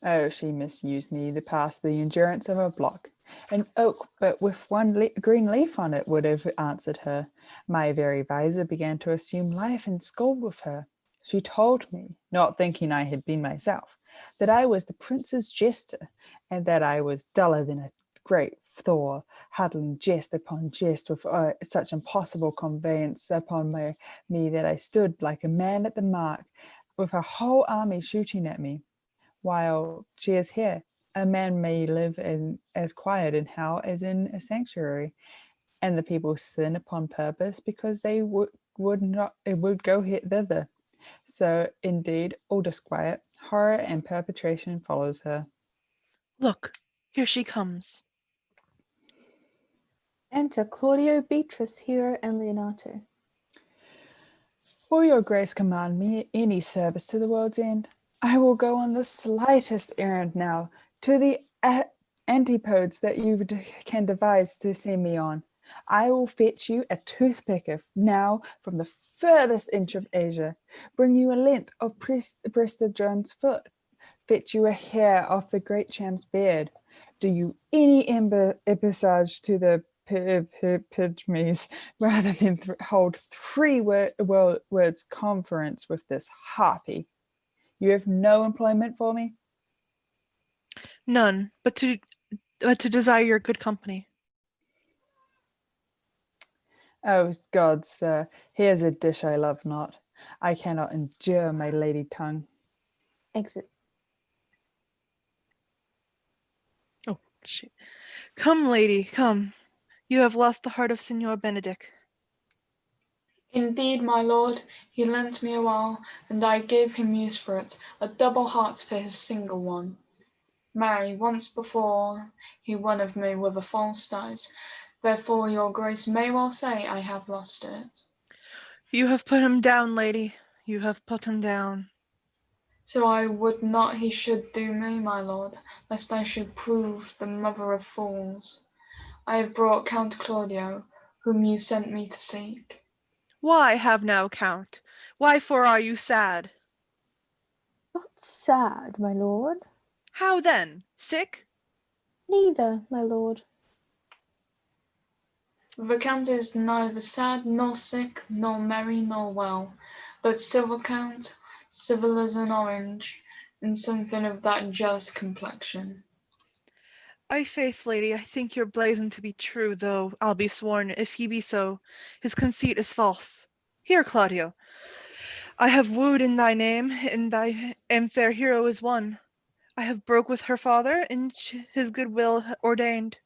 [SPEAKER 4] Oh, she misused me to pass the endurance of a block. An oak, but with one green leaf on it, would have answered her. My very visor began to assume life and scold with her. She told me, not thinking I had been myself, that I was the prince's jester, and that I was duller than a great Thor, huddling jest upon jest with such impossible conveyance upon me that I stood like a man at the mark, with a whole army shooting at me. While she is here, a man may live in as quiet in hell as in a sanctuary, and the people sin upon purpose because they would go thither. So indeed, all disquiet, horror, and perpetration follows her.
[SPEAKER 5] Look, here she comes.
[SPEAKER 1] Enter Claudio, Beatrice, Hero, and Leonato.
[SPEAKER 4] Will your grace command me any service to the world's end? I will go on the slightest errand now to the antipodes that you can devise to send me on. I will fetch you a toothpick now from the furthest inch of Asia, bring you a length of breasted John's foot, fetch you a hair off the great champ's beard, do you any embassage to the pygmies rather than hold 3 words conference with this harpy. You have no employment for me?
[SPEAKER 5] None, but to desire your good company.
[SPEAKER 4] Oh, God, sir, here's a dish I love not. I cannot endure my lady tongue.
[SPEAKER 1] Exit.
[SPEAKER 5] Oh, shit. Come, lady, come. You have lost the heart of Signor Benedict.
[SPEAKER 8] Indeed, my lord, he lent me a while, and I gave him use for it, a double heart for his single one. Marry, once before he won of me with a false dice, therefore your grace may well say I have lost it.
[SPEAKER 5] You have put him down, lady. You have put him down.
[SPEAKER 8] So I would not he should do me, my lord, lest I should prove the mother of fools. I have brought Count Claudio, whom you sent me to seek.
[SPEAKER 5] Why have now, Count? Why for are you sad?
[SPEAKER 1] Not sad, my lord.
[SPEAKER 5] How then? Sick?
[SPEAKER 1] Neither, my lord.
[SPEAKER 8] The Count is neither sad, nor sick, nor merry, nor well, but civil Count, civil as an orange, and something of that jealous complexion.
[SPEAKER 5] I faith, lady, I think your blazon to be true, though I'll be sworn, if he be so, his conceit is false. Here, Claudio, I have wooed in thy name, and fair hero is won. I have broke with her father, and his good will obtained.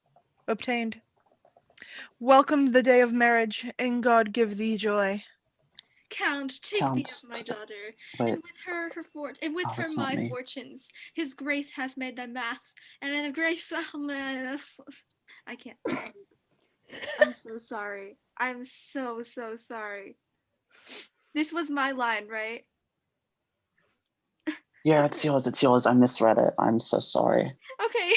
[SPEAKER 5] Welcome the day of marriage, and God give thee joy.
[SPEAKER 3] Count, take thee of my daughter,
[SPEAKER 2] Wait.
[SPEAKER 3] and with her
[SPEAKER 2] That's not
[SPEAKER 3] my
[SPEAKER 2] me.
[SPEAKER 3] fortunes. His grace hath made thy math, and in the grace I can't. I'm so sorry. I'm so sorry. This was my line, right?
[SPEAKER 2] Yeah, it's yours. I misread it. I'm so sorry.
[SPEAKER 3] Okay.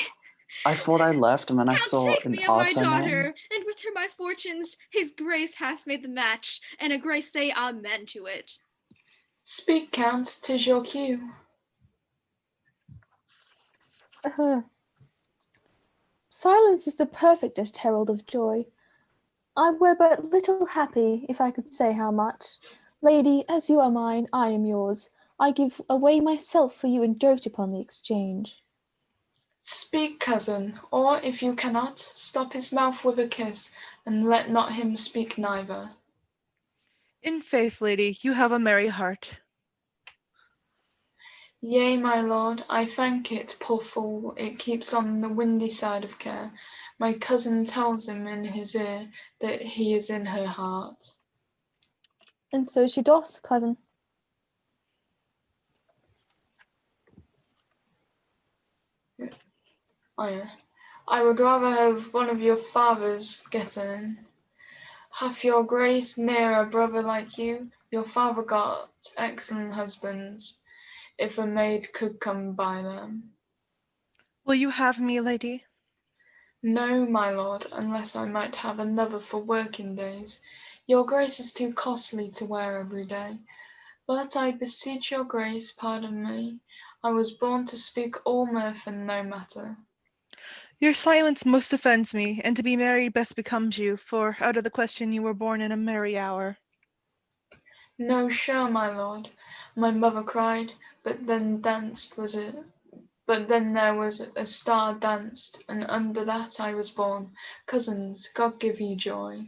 [SPEAKER 2] I thought I left, and then I
[SPEAKER 3] Count,
[SPEAKER 2] saw
[SPEAKER 3] take
[SPEAKER 2] an
[SPEAKER 3] me of my
[SPEAKER 2] auto
[SPEAKER 3] daughter,
[SPEAKER 2] name.
[SPEAKER 3] and with her my fortunes. His grace hath made the match, and a grace say amen to it.
[SPEAKER 8] Speak, Count, 'tis your cue.
[SPEAKER 1] Silence is the perfectest herald of joy. I were but little happy if I could say how much. Lady, as you are mine, I am yours. I give away myself for you and dote upon the exchange.
[SPEAKER 8] Speak, cousin, or if you cannot, stop his mouth with a kiss, and let not him speak neither.
[SPEAKER 5] In faith, lady, you have a merry heart.
[SPEAKER 8] Yea, my lord, I thank it, poor fool, it keeps on the windy side of care. My cousin tells him in his ear that he is in her heart.
[SPEAKER 1] And so she doth, cousin.
[SPEAKER 8] I would rather have one of your fathers get in. Hath your grace near a brother like you? Your father got excellent husbands, if a maid could come by them.
[SPEAKER 5] Will you have me, lady?
[SPEAKER 8] No, my lord, unless I might have another for working days. Your grace is too costly to wear every day. But I beseech your grace, pardon me. I was born to speak all mirth and no matter.
[SPEAKER 5] Your silence most offends me, and to be married best becomes you, for out of the question you were born in a merry hour.
[SPEAKER 8] No, sure, my lord, my mother cried, but then there was a star danced, and under that I was born. Cousins, God give you joy.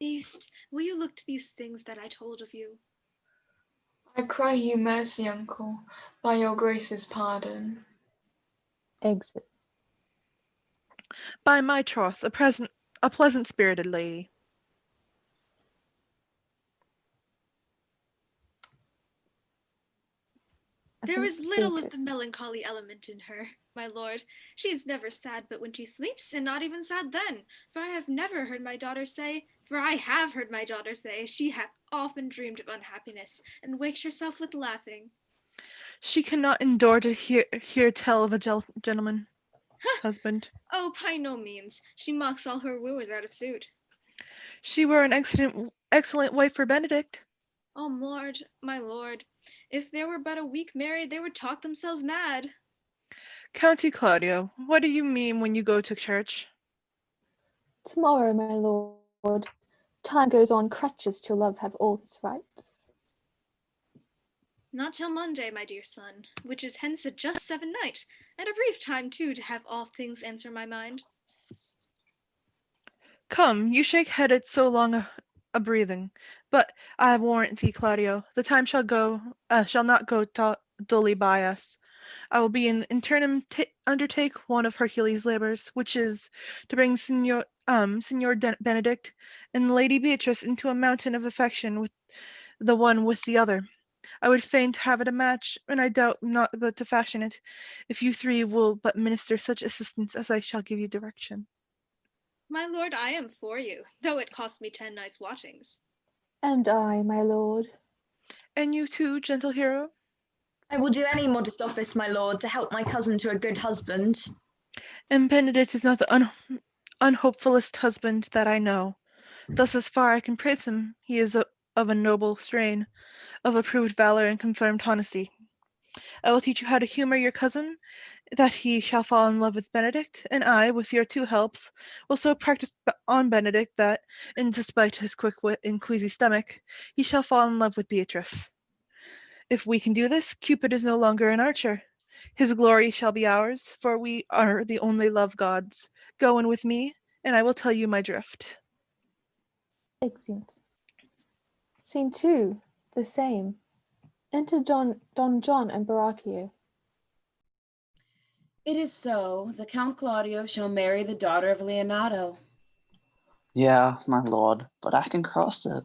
[SPEAKER 3] Will you look to these things that I told of you?
[SPEAKER 8] I cry you mercy, uncle, by your grace's pardon.
[SPEAKER 1] Exit.
[SPEAKER 5] By my troth, a pleasant-spirited lady.
[SPEAKER 3] There is little of the melancholy element in her, my lord. She is never sad but when she sleeps, and not even sad then. For I have heard my daughter say, she hath often dreamed of unhappiness, and wakes herself with laughing.
[SPEAKER 5] She cannot endure to hear tell of a gentleman husband.
[SPEAKER 3] Oh, by no means. She mocks all her wooers out of suit.
[SPEAKER 5] She were an excellent wife for Benedict.
[SPEAKER 3] Oh, lord, my lord, if they were but a week married, they would talk themselves mad.
[SPEAKER 5] County Claudio, what do you mean when you go to church?
[SPEAKER 1] Tomorrow, my lord. Time goes on crutches till love have all his rights.
[SPEAKER 3] Not till Monday, my dear son, which is hence a just 7 night, and a brief time too to have all things answer my mind.
[SPEAKER 5] Come, you shake head at so long a breathing, but I warrant thee, Claudio, the time shall not go dully by us. I will be in interim undertake one of Hercules' labors, which is to bring Signor Benedict and Lady Beatrice into a mountain of affection with the one with the other. I would fain have it a match, and I doubt not but to fashion it, if you three will but minister such assistance as I shall give you direction.
[SPEAKER 3] My lord, I am for you, though it cost me 10 nights' watchings.
[SPEAKER 1] And I, my lord.
[SPEAKER 5] And you too, gentle hero?
[SPEAKER 7] I will do any modest office, my lord, to help my cousin to a good husband.
[SPEAKER 5] And Benedict is not the unhopefullest husband that I know. Thus as far I can praise him, he is of a noble strain, of approved valor and confirmed honesty. I will teach you how to humor your cousin, that he shall fall in love with Benedict, and I, with your two helps, will so practice on Benedict that, in despite his quick wit and queasy stomach, he shall fall in love with Beatrice. If we can do this, Cupid is no longer an archer. His glory shall be ours, for we are the only love gods. Go in with me, and I will tell you my drift.
[SPEAKER 1] Exeunt. Scene 2. The same. Enter Don John and Baracchio.
[SPEAKER 9] It is so. The Count Claudio shall marry the daughter of Leonato.
[SPEAKER 2] Yeah, my lord, but I can cross it.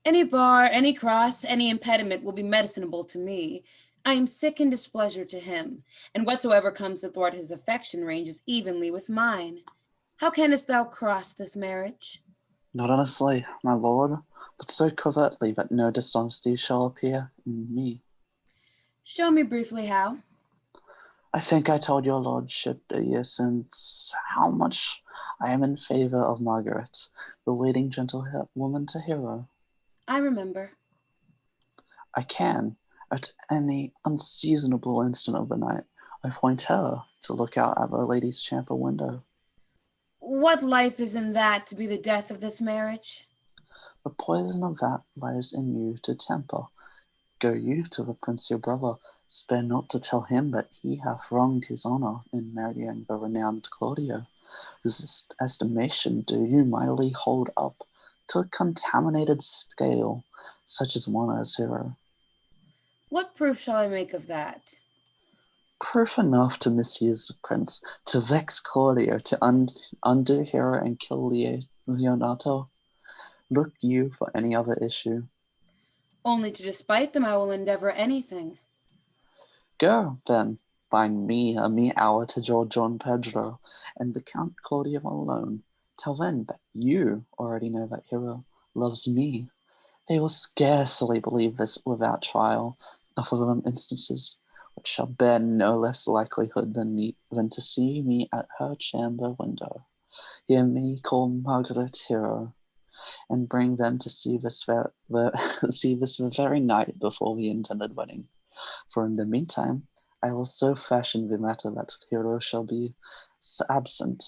[SPEAKER 9] Any bar, any cross, any impediment will be medicinable to me. I am sick in displeasure to him, and whatsoever comes athwart his affection ranges evenly with mine. How canst thou cross this marriage?
[SPEAKER 2] Not honestly, my lord, but so covertly that no dishonesty shall appear in me.
[SPEAKER 9] Show me briefly how.
[SPEAKER 2] I think I told your lordship a year since how much I am in favour of Margaret, the waiting gentlewoman to Hero.
[SPEAKER 9] I remember.
[SPEAKER 2] I can, at any unseasonable instant of the night, appoint her to look out at the lady's chamber window.
[SPEAKER 9] What life is in that to be the death of this marriage?
[SPEAKER 2] The poison of that lies in you to temper. Go you to the prince your brother, spare not to tell him that he hath wronged his honour in marrying the renowned Claudio, whose estimation do you mightily hold up to a contaminated scale, such as one as hero.
[SPEAKER 9] What proof shall I make of that?
[SPEAKER 2] Proof enough to misuse the prince, to vex Claudio, to undo Hero and kill Leonato. Look you for any other issue?
[SPEAKER 9] Only to despite them I will endeavour anything.
[SPEAKER 2] Go, then, find me a mere hour to Don Pedro and the Count Claudio alone. Tell them that you already know that Hero loves me. They will scarcely believe this without trial, of them instances, which shall bear no less likelihood than to see me at her chamber window, hear me call Margaret Hero, and bring them to see this see this very night before the intended wedding. For in the meantime, I will so fashion the matter that Hero shall be absent,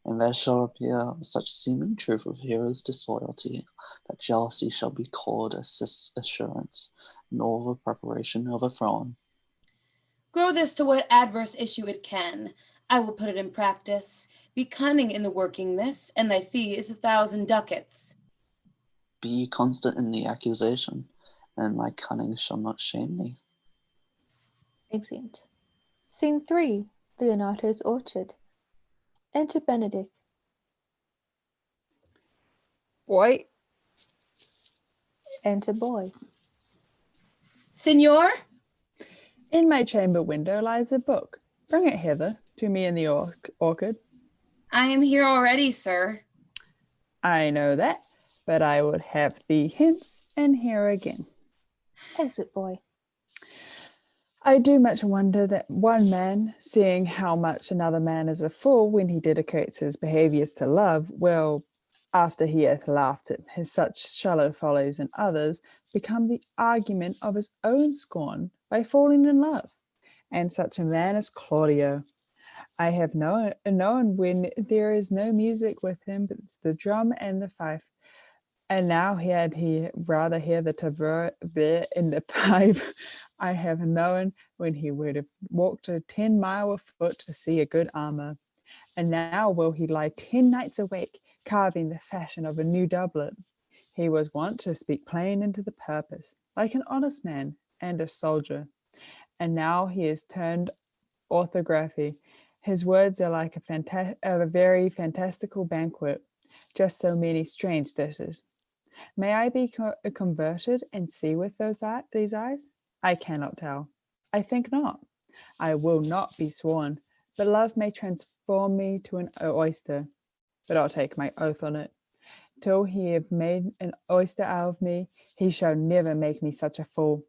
[SPEAKER 2] and there shall appear such seeming truth of Hero's disloyalty, that jealousy shall be called assurance, and all the preparation overthrown.
[SPEAKER 9] Grow this to what adverse issue it can. I will put it in practice. Be cunning in the working this, and thy fee is 1,000 ducats.
[SPEAKER 2] Be constant in the accusation, and my cunning shall not shame me.
[SPEAKER 1] Exeunt. Scene 3. Leonato's orchard. Enter Benedict.
[SPEAKER 4] Boy,
[SPEAKER 1] Enter boy.
[SPEAKER 9] Signor?
[SPEAKER 4] in my chamber window lies a book. Bring it hither to me in the orchard.
[SPEAKER 9] I am here already, sir.
[SPEAKER 4] I know that, but I would have thee hence and here again.
[SPEAKER 1] Exit boy.
[SPEAKER 4] I do much wonder that one man, seeing how much another man is a fool when he dedicates his behaviours to love, will, after he hath laughed at his such shallow follies in others, become the argument of his own scorn by falling in love. And such a man is Claudio. I have known when there is no music with him but it's the drum and the fife. And now had he rather hear the tabor in the pipe, I have known when he would have walked a 10 mile afoot to see a good armour. And now will he lie 10 nights awake, carving the fashion of a new doublet. He was wont to speak plain and to the purpose, like an honest man and a soldier. And now he is turned orthography. His words are like a very fantastical banquet, just so many strange dishes. May I be converted and see with these eyes? I cannot tell. I think not. I will not be sworn, but love may transform me to an oyster. But I'll take my oath on it. Till he have made an oyster out of me, he shall never make me such a fool.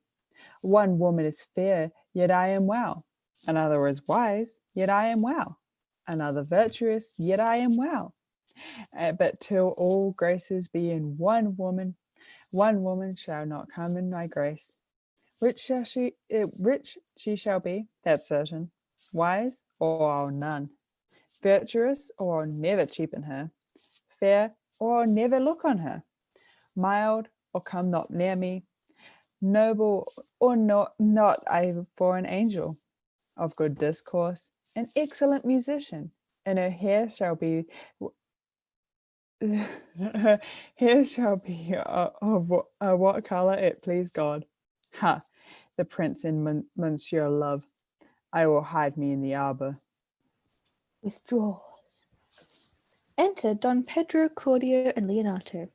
[SPEAKER 4] One woman is fair, yet I am well. Another is wise, yet I am well. Another virtuous, yet I am well. But till all graces be in one woman shall not come in my grace. Rich she shall be, that's certain. Wise, or I'll none. Virtuous, or I'll never cheapen her. Fair, or I'll never look on her. Mild, or come not near me. Noble, or not I for an angel. Of good discourse, an excellent musician, and her hair shall be her hair shall be of what colour it please God. Ha! The prince in Monsieur Love. I will hide me in the arbour.
[SPEAKER 1] Withdraws. Enter Don Pedro, Claudio, and Leonato.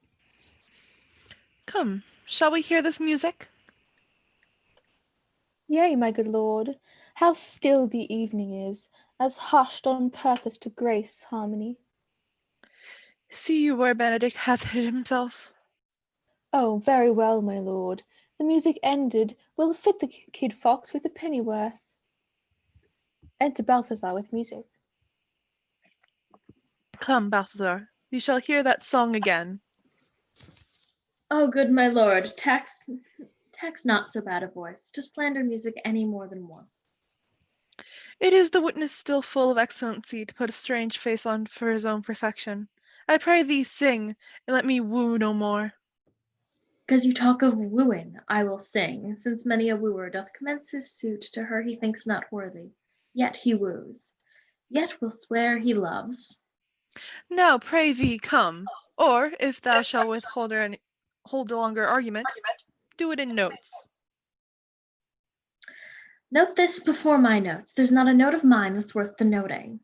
[SPEAKER 5] Come, shall we hear this music?
[SPEAKER 1] Yea, my good lord, how still the evening is, as hushed on purpose to grace harmony.
[SPEAKER 5] See you where Benedict hath hid himself.
[SPEAKER 1] Oh, very well, my lord. The music ended, we'll fit the kid fox with a pennyworth. Enter Balthazar with music.
[SPEAKER 5] Come, Balthazar, you shall hear that song again.
[SPEAKER 6] Oh, good my lord, tax not so bad a voice, to slander music any more than once.
[SPEAKER 5] It is the witness still full of excellency to put a strange face on for his own perfection. I pray thee sing, and let me woo no more.
[SPEAKER 6] Because you talk of wooing, I will sing, since many a wooer doth commence his suit to her he thinks not worthy. Yet he woos, yet will swear he loves.
[SPEAKER 5] Now pray thee come, or if thou shalt hold a longer argument, do it in notes.
[SPEAKER 6] Note this before my notes. There's not a note of mine that's worth the noting.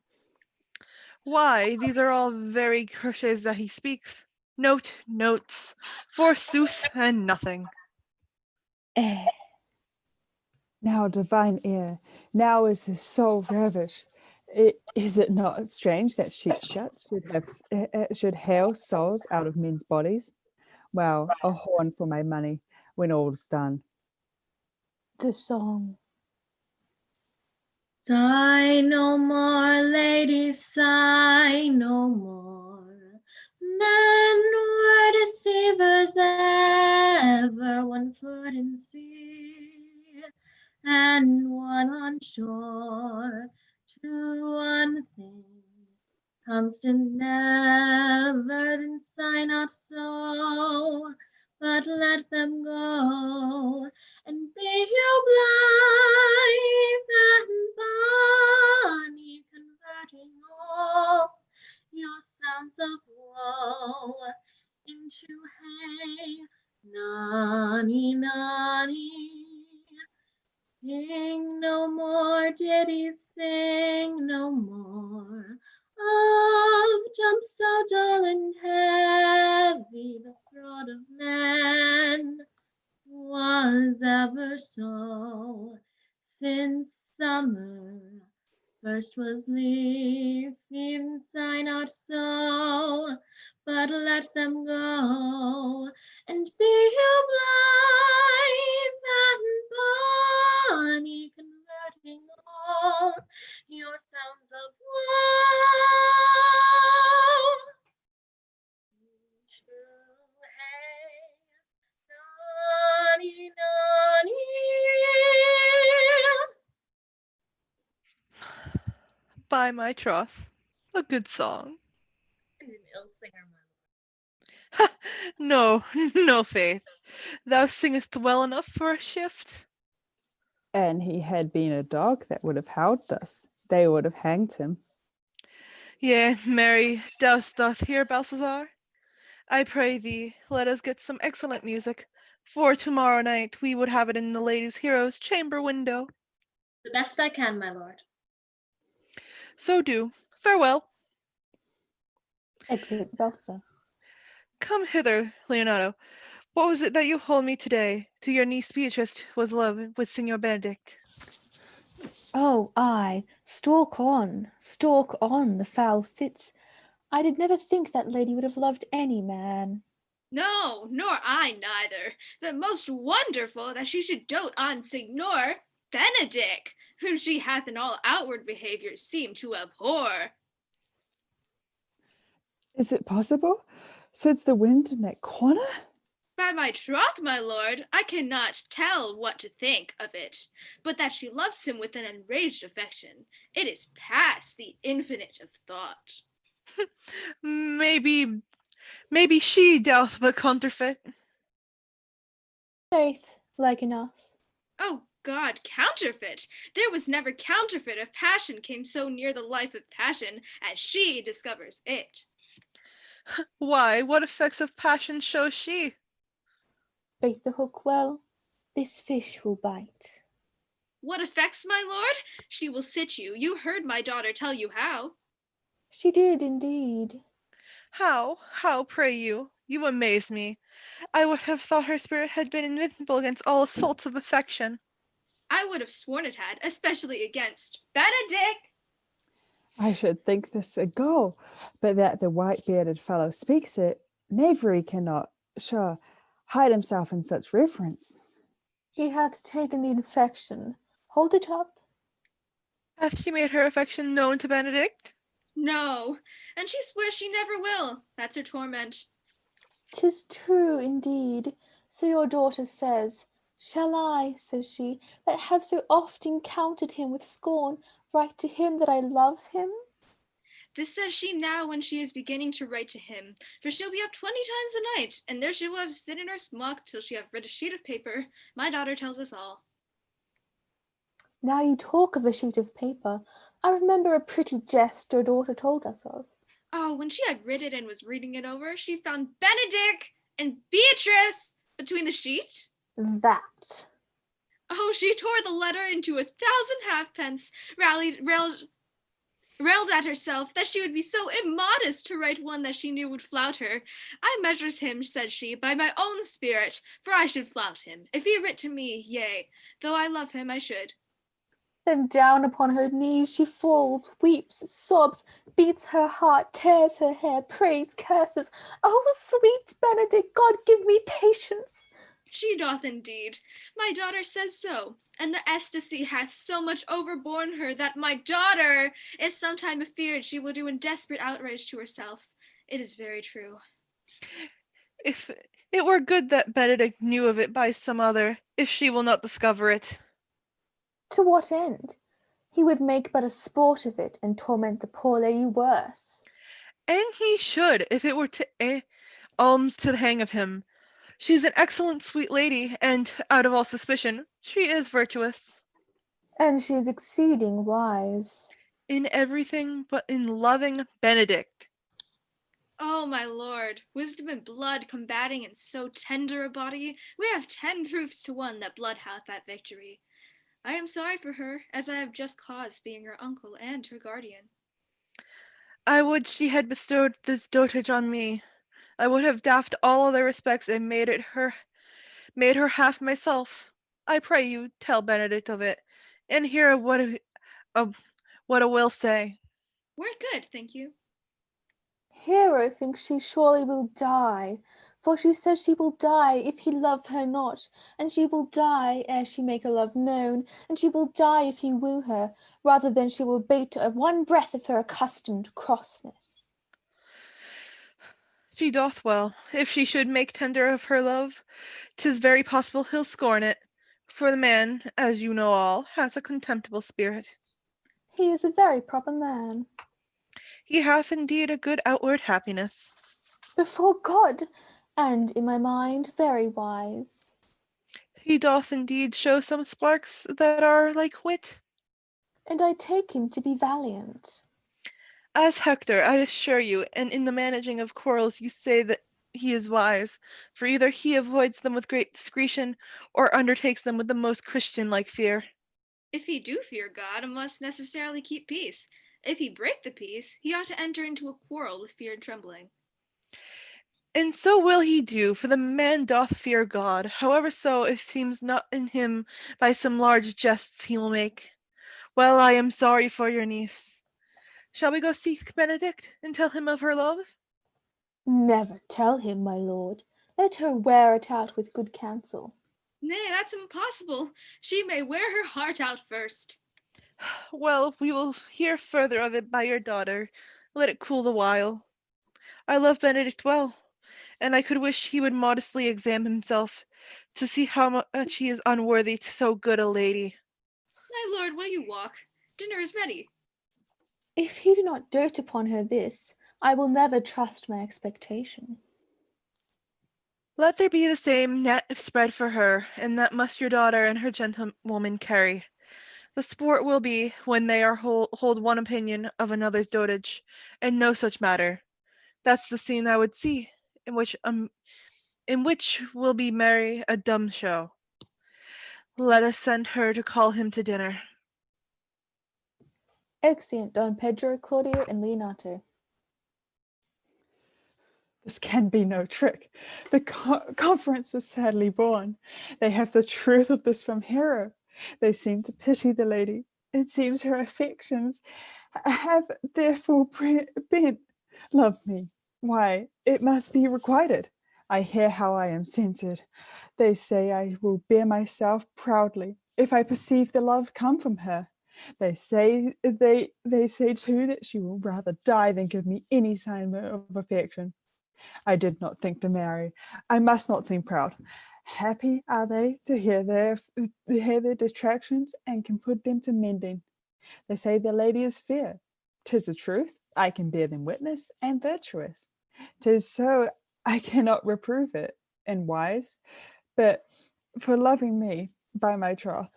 [SPEAKER 5] Why, these are all very cliches that he speaks. Note, notes, forsooth, and nothing.
[SPEAKER 4] Eh. Now, divine ear, now is his soul ravished. Is it not strange that sheep's guts should hail souls out of men's bodies? Well, a horn for my money when all's done.
[SPEAKER 1] The song.
[SPEAKER 6] Sigh no more, ladies, sigh no more. Men were deceivers ever, one foot in sea and one on shore. To one thing constant never, then sigh not so, but let them go, and be you blithe and bonny, converting all your sounds of woe into hey, nonny, nonny. Sing no more ditties, sing no more of jumps so dull and heavy. The throat of man was ever so, since summer first was leaf, in sigh not so, but let them go, and be you blithe and bonny, converting all your sounds of woe into hey, nonny, nonny.
[SPEAKER 5] By my troth, a good song.
[SPEAKER 6] And an ill singer, my
[SPEAKER 5] Ha! No, no faith. Thou singest well enough for a shift.
[SPEAKER 4] And he had been a dog that would have howled thus. They would have hanged him.
[SPEAKER 5] Yea, Mary, dost thou hear, Balthazar? I pray thee, let us get some excellent music, for tomorrow night we would have it in the ladies' hero's chamber window.
[SPEAKER 6] The best I can, my lord.
[SPEAKER 5] So do. Farewell.
[SPEAKER 1] Exit Balthazar.
[SPEAKER 5] Come hither, Leonardo. What was it that you told me today? To your niece Beatrice was love with Signor Benedict.
[SPEAKER 1] Oh, ay, stalk on, the foul sits. I did never think that lady would have loved any man.
[SPEAKER 3] No, nor I neither. But most wonderful that she should dote on Signor Benedick, whom she hath in all outward behaviour seemed to abhor.
[SPEAKER 4] Is it possible? Sits the wind in that corner?
[SPEAKER 3] By my troth, my lord, I cannot tell what to think of it, but that she loves him with an enraged affection, it is past the infinite of thought.
[SPEAKER 5] Maybe she doth but counterfeit.
[SPEAKER 1] Faith, like enough.
[SPEAKER 3] Oh God, counterfeit! There was never counterfeit of passion came so near the life of passion as she discovers it.
[SPEAKER 5] Why, what effects of passion shows she?
[SPEAKER 1] Bait the hook well, this fish will bite.
[SPEAKER 3] What effects, my lord? She will sit you. You heard my daughter tell you how.
[SPEAKER 1] She did indeed.
[SPEAKER 5] How, pray you? You amaze me. I would have thought her spirit had been invincible against all assaults of affection.
[SPEAKER 3] I would have sworn it had, especially against Benedick.
[SPEAKER 4] I should think this a go, but that the white-bearded fellow speaks it, knavery cannot, sure, hide himself in such reverence.
[SPEAKER 1] He hath taken the infection. Hold it up.
[SPEAKER 5] Hath she made her affection known to Benedict?
[SPEAKER 3] No, and she swears she never will. That's her torment.
[SPEAKER 1] 'Tis true indeed, so your daughter says. Shall I, says she, that have so often counted him with scorn, write to him that I love him?
[SPEAKER 3] This says she now when she is beginning to write to him, for she'll be up 20 times a night, and there she will have sit in her smock till she have read a sheet of paper. My daughter tells us all.
[SPEAKER 1] Now you talk of a sheet of paper, I remember a pretty jest your daughter told us of.
[SPEAKER 3] Oh, when she had read it and was reading it over, she found Benedict and Beatrice between the sheet.
[SPEAKER 1] That.
[SPEAKER 3] Oh, she tore the letter into 1,000 halfpence, railed at herself that she would be so immodest to write one that she knew would flout her. I measures him, said she, by my own spirit, for I should flout him. If he writ to me, yea, though I love him, I should.
[SPEAKER 1] Then down upon her knees she falls, weeps, sobs, beats her heart, tears her hair, prays, curses. Oh, sweet Benedict, God give me patience.
[SPEAKER 3] She doth indeed. My daughter says so, and the ecstasy hath so much overborne her that my daughter is sometime afeared she will do a desperate outrage to herself. It is very true.
[SPEAKER 5] If it were good that Benedict knew of it by some other, if she will not discover it.
[SPEAKER 1] To what end? He would make but a sport of it, and torment the poor lady worse.
[SPEAKER 5] And he should, if it were to alms to the hang of him. She's an excellent sweet lady, and, out of all suspicion, she is virtuous.
[SPEAKER 1] And she is exceeding wise.
[SPEAKER 5] In everything but in loving Benedict.
[SPEAKER 3] Oh, my lord, wisdom and blood combating in so tender a body, we have 10 proofs to 1 that blood hath that victory. I am sorry for her, as I have just cause, being her uncle and her guardian.
[SPEAKER 5] I would she had bestowed this dotage on me. I would have daffed all other respects and made her half myself. I pray you tell Benedict of it, and hear what a will say.
[SPEAKER 3] We're good, thank you.
[SPEAKER 1] Hero thinks she surely will die, for she says she will die if he love her not, and she will die ere she make her love known, and she will die if he woo her, rather than she will bate one breath of her accustomed crossness.
[SPEAKER 5] She doth well. If she should make tender of her love, 'tis very possible he'll scorn it, for the man, as you know all, has a contemptible spirit.
[SPEAKER 1] He is a very proper man.
[SPEAKER 5] He hath indeed a good outward happiness.
[SPEAKER 1] Before God, and in my mind very wise.
[SPEAKER 5] He doth indeed show some sparks that are like wit.
[SPEAKER 1] And I take him to be valiant.
[SPEAKER 5] As Hector, I assure you, and in the managing of quarrels you say that he is wise, for either he avoids them with great discretion, or undertakes them with the most Christian-like fear.
[SPEAKER 3] If he do fear God, must necessarily keep peace. If he break the peace, he ought to enter into a quarrel with fear and trembling.
[SPEAKER 5] And so will he do, for the man doth fear God, however so it seems not in him by some large jests he will make. Well, I am sorry for your niece. Shall we go seek Benedict, and tell him of her love?
[SPEAKER 1] Never tell him, my lord. Let her wear it out with good counsel.
[SPEAKER 3] Nay, that's impossible. She may wear her heart out first.
[SPEAKER 5] Well, we will hear further of it by your daughter. Let it cool the while. I love Benedict well, and I could wish he would modestly examine himself, to see how much he is unworthy to so good a lady.
[SPEAKER 3] My lord, will you walk? Dinner is ready.
[SPEAKER 1] If you do not dote upon her this, I will never trust my expectation.
[SPEAKER 5] Let there be the same net spread for her, and that must your daughter and her gentlewoman carry. The sport will be when they are hold one opinion of another's dotage, and no such matter. That's the scene I would see, in which will be merry a dumb show. Let us send her to call him to dinner.
[SPEAKER 1] Exeunt Don Pedro, Claudio, and Leonato.
[SPEAKER 4] This can be no trick. The conference was sadly born. They have the truth of this from Hero. They seem to pity the lady. It seems her affections have therefore bent. Love me. Why, it must be requited. I hear how I am censored. They say I will bear myself proudly if I perceive the love come from her. They say too that she will rather die than give me any sign of affection. I did not think to marry. I must not seem proud. Happy are they to hear their distractions and can put them to mending. They say the lady is fair. 'Tis the truth. I can bear them witness and virtuous. 'Tis so I cannot reprove it, and wise, but for loving me by my troth,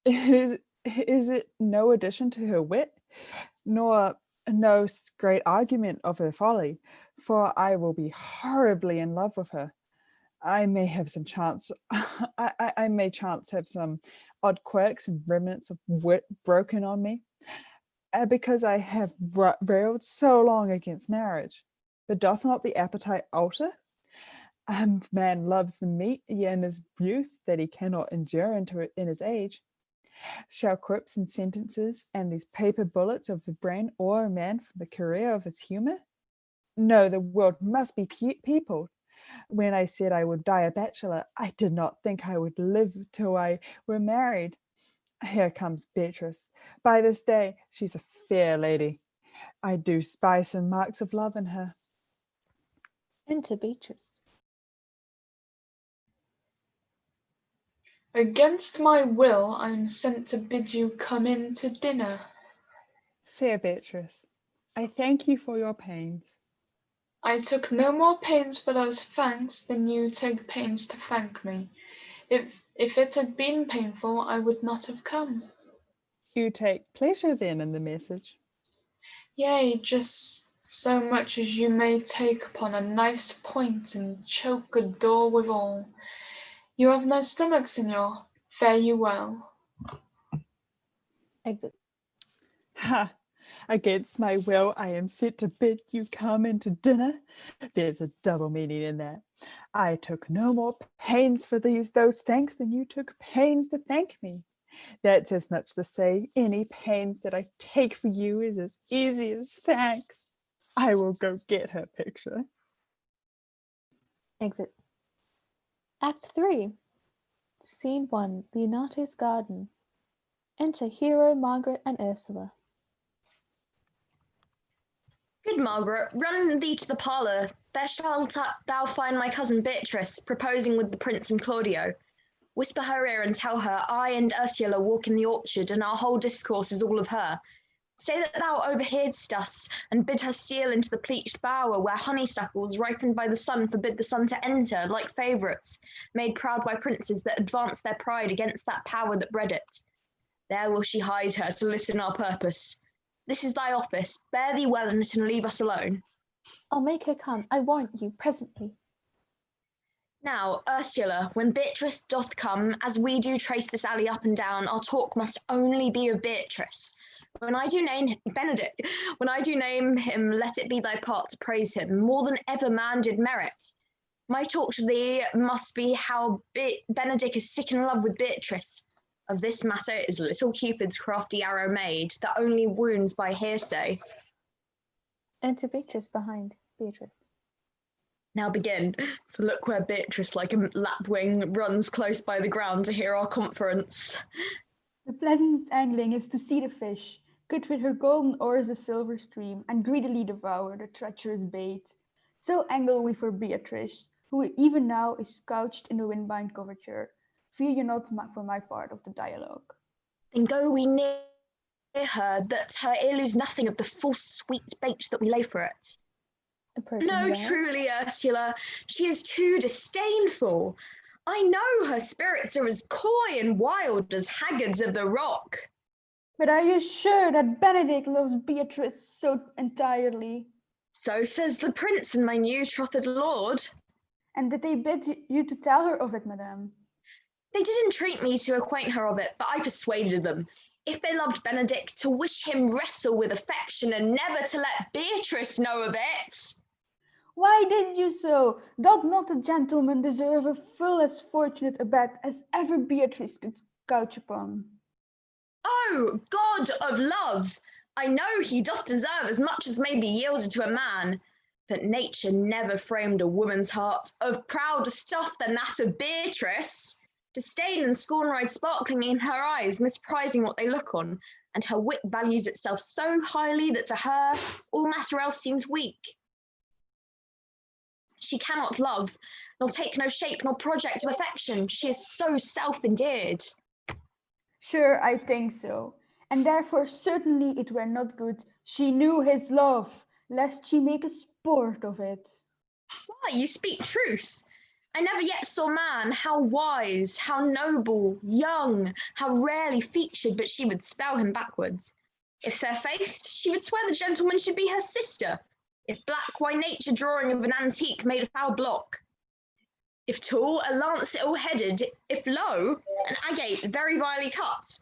[SPEAKER 4] is it no addition to her wit, nor no great argument of her folly, for I will be horribly in love with her. I may have some chance, I may chance have some odd quirks and remnants of wit broken on me, because I have railed so long against marriage. But doth not the appetite alter? Man loves the meat in his youth that he cannot endure in his age. Shall quips and sentences and these paper bullets of the brain awe a man from the career of his humour? No, the world must be peopled. When I said I would die a bachelor, I did not think I would live till I were married. Here comes Beatrice. By this day, she's a fair lady. I do spy some marks of love in her.
[SPEAKER 1] Enter Beatrice.
[SPEAKER 8] Against my will, I am sent to bid you come in to dinner.
[SPEAKER 4] Fair Beatrice, I thank you for your pains.
[SPEAKER 8] I took no more pains for those thanks than you take pains to thank me. If it had been painful, I would not have come.
[SPEAKER 4] You take pleasure then in the message?
[SPEAKER 8] Yea, just so much as you may take upon a nice point and choke a door withal. You have no stomach, Signor. Fare you well.
[SPEAKER 1] Exit.
[SPEAKER 4] Ha! Against my will, I am sent to bid you come in to dinner. There's a double meaning in that. I took no more pains for those thanks than you took pains to thank me. That's as much to say any pains that I take for you is as easy as thanks. I will go get her picture.
[SPEAKER 1] Exit. Act 3. Scene 1. Leonato's garden. Enter Hero, Margaret, and Ursula.
[SPEAKER 7] Good Margaret, run thee to the parlour. There shalt thou find my cousin Beatrice proposing with the prince and Claudio. Whisper her ear and tell her I and Ursula walk in the orchard, and our whole discourse is all of her. Say that thou overheardst us, and bid her steal into the pleached bower where honeysuckles, ripened by the sun, forbid the sun to enter, like favourites, made proud by princes that advance their pride against that power that bred it. There will she hide her to listen our purpose. This is thy office. Bear thee well in it and leave us alone.
[SPEAKER 1] I'll make her come, I warrant you, presently.
[SPEAKER 7] Now, Ursula, when Beatrice doth come, as we do trace this alley up and down, our talk must only be of Beatrice. When I do name Benedict, when I do name him, let it be thy part to praise him, more than ever man did merit. My talk to thee must be how Benedict is sick in love with Beatrice. Of this matter is little Cupid's crafty arrow made, that only wounds by hearsay.
[SPEAKER 1] Enter Beatrice behind Beatrice.
[SPEAKER 7] Now begin, for look where Beatrice like a lapwing runs close by the ground to hear our conference.
[SPEAKER 10] The pleasantest angling is to see the fish, cut with her golden oars the silver stream, and greedily devour the treacherous bait. So angle we for Beatrice, who even now is couched in the wind-bound coverture. Fear you not for my part of the dialogue.
[SPEAKER 7] Then go we near her, that her ear lose nothing of the false sweet bait that we lay for it.
[SPEAKER 1] Approaching
[SPEAKER 7] No,
[SPEAKER 1] well.
[SPEAKER 7] truly, Ursula, she is too disdainful. I know her spirits are as coy and wild as haggards of the rock.
[SPEAKER 10] But are you sure that Benedict loves Beatrice so entirely?
[SPEAKER 7] So says the prince and my new trothed lord.
[SPEAKER 10] And did they bid you to tell her of it, madame?
[SPEAKER 7] They did entreat me to acquaint her of it, but I persuaded them, if they loved Benedict, to wish him wrestle with affection and never to let Beatrice know of it.
[SPEAKER 10] Why did you so? Doth not a gentleman deserve a full as fortunate a bed as ever Beatrice could couch upon?
[SPEAKER 7] Oh, God of love! I know he doth deserve as much as may be yielded to a man, but nature never framed a woman's heart of prouder stuff than that of Beatrice. Disdain and scorn ride sparkling in her eyes, misprizing what they look on, and her wit values itself so highly that to her all matter else seems weak. She cannot love, nor take no shape nor project of affection. She is so self-endeared.
[SPEAKER 10] Sure, I think so. and therefore certainly it were not good she knew his love, lest she make a sport of it.
[SPEAKER 7] Why, you speak truth. I never yet saw man, how wise, how noble, young, how rarely featured, but she would spell him backwards. If fair-faced, she would swear the gentleman should be her sister. If black, why nature drawing of an antique made a foul block. If tall, a lance ill-headed. If low, an agate very vilely cut.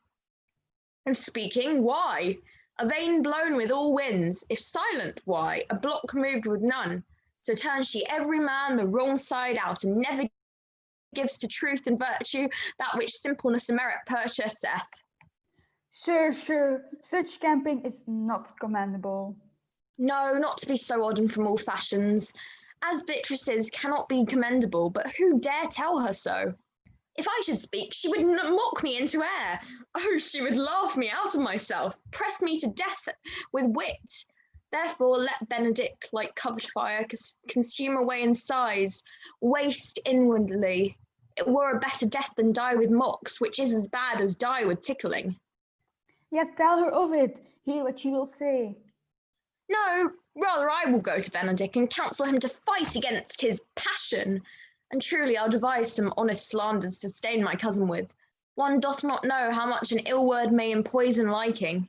[SPEAKER 7] If speaking, why? A vein blown with all winds. If silent, why? A block moved with none. So turns she every man the wrong side out, and never gives to truth and virtue that which simpleness and merit purchaseth.
[SPEAKER 10] Sure, such camping is not commendable.
[SPEAKER 7] No, not to be so odd from all fashions. As Beatrice's cannot be commendable, but who dare tell her so? If I should speak, she would mock me into air. Oh, she would laugh me out of myself, press me to death with wit. Therefore let Benedict, like covered fire, consume away in sighs, waste inwardly. It were a better death than die with mocks, which is as bad as die with tickling.
[SPEAKER 10] Yet tell her of it, hear what she will say.
[SPEAKER 7] No, rather I will go to Benedict and counsel him to fight against his passion. And truly I'll devise some honest slanders to stain my cousin with. One doth not know how much an ill word may empoison liking.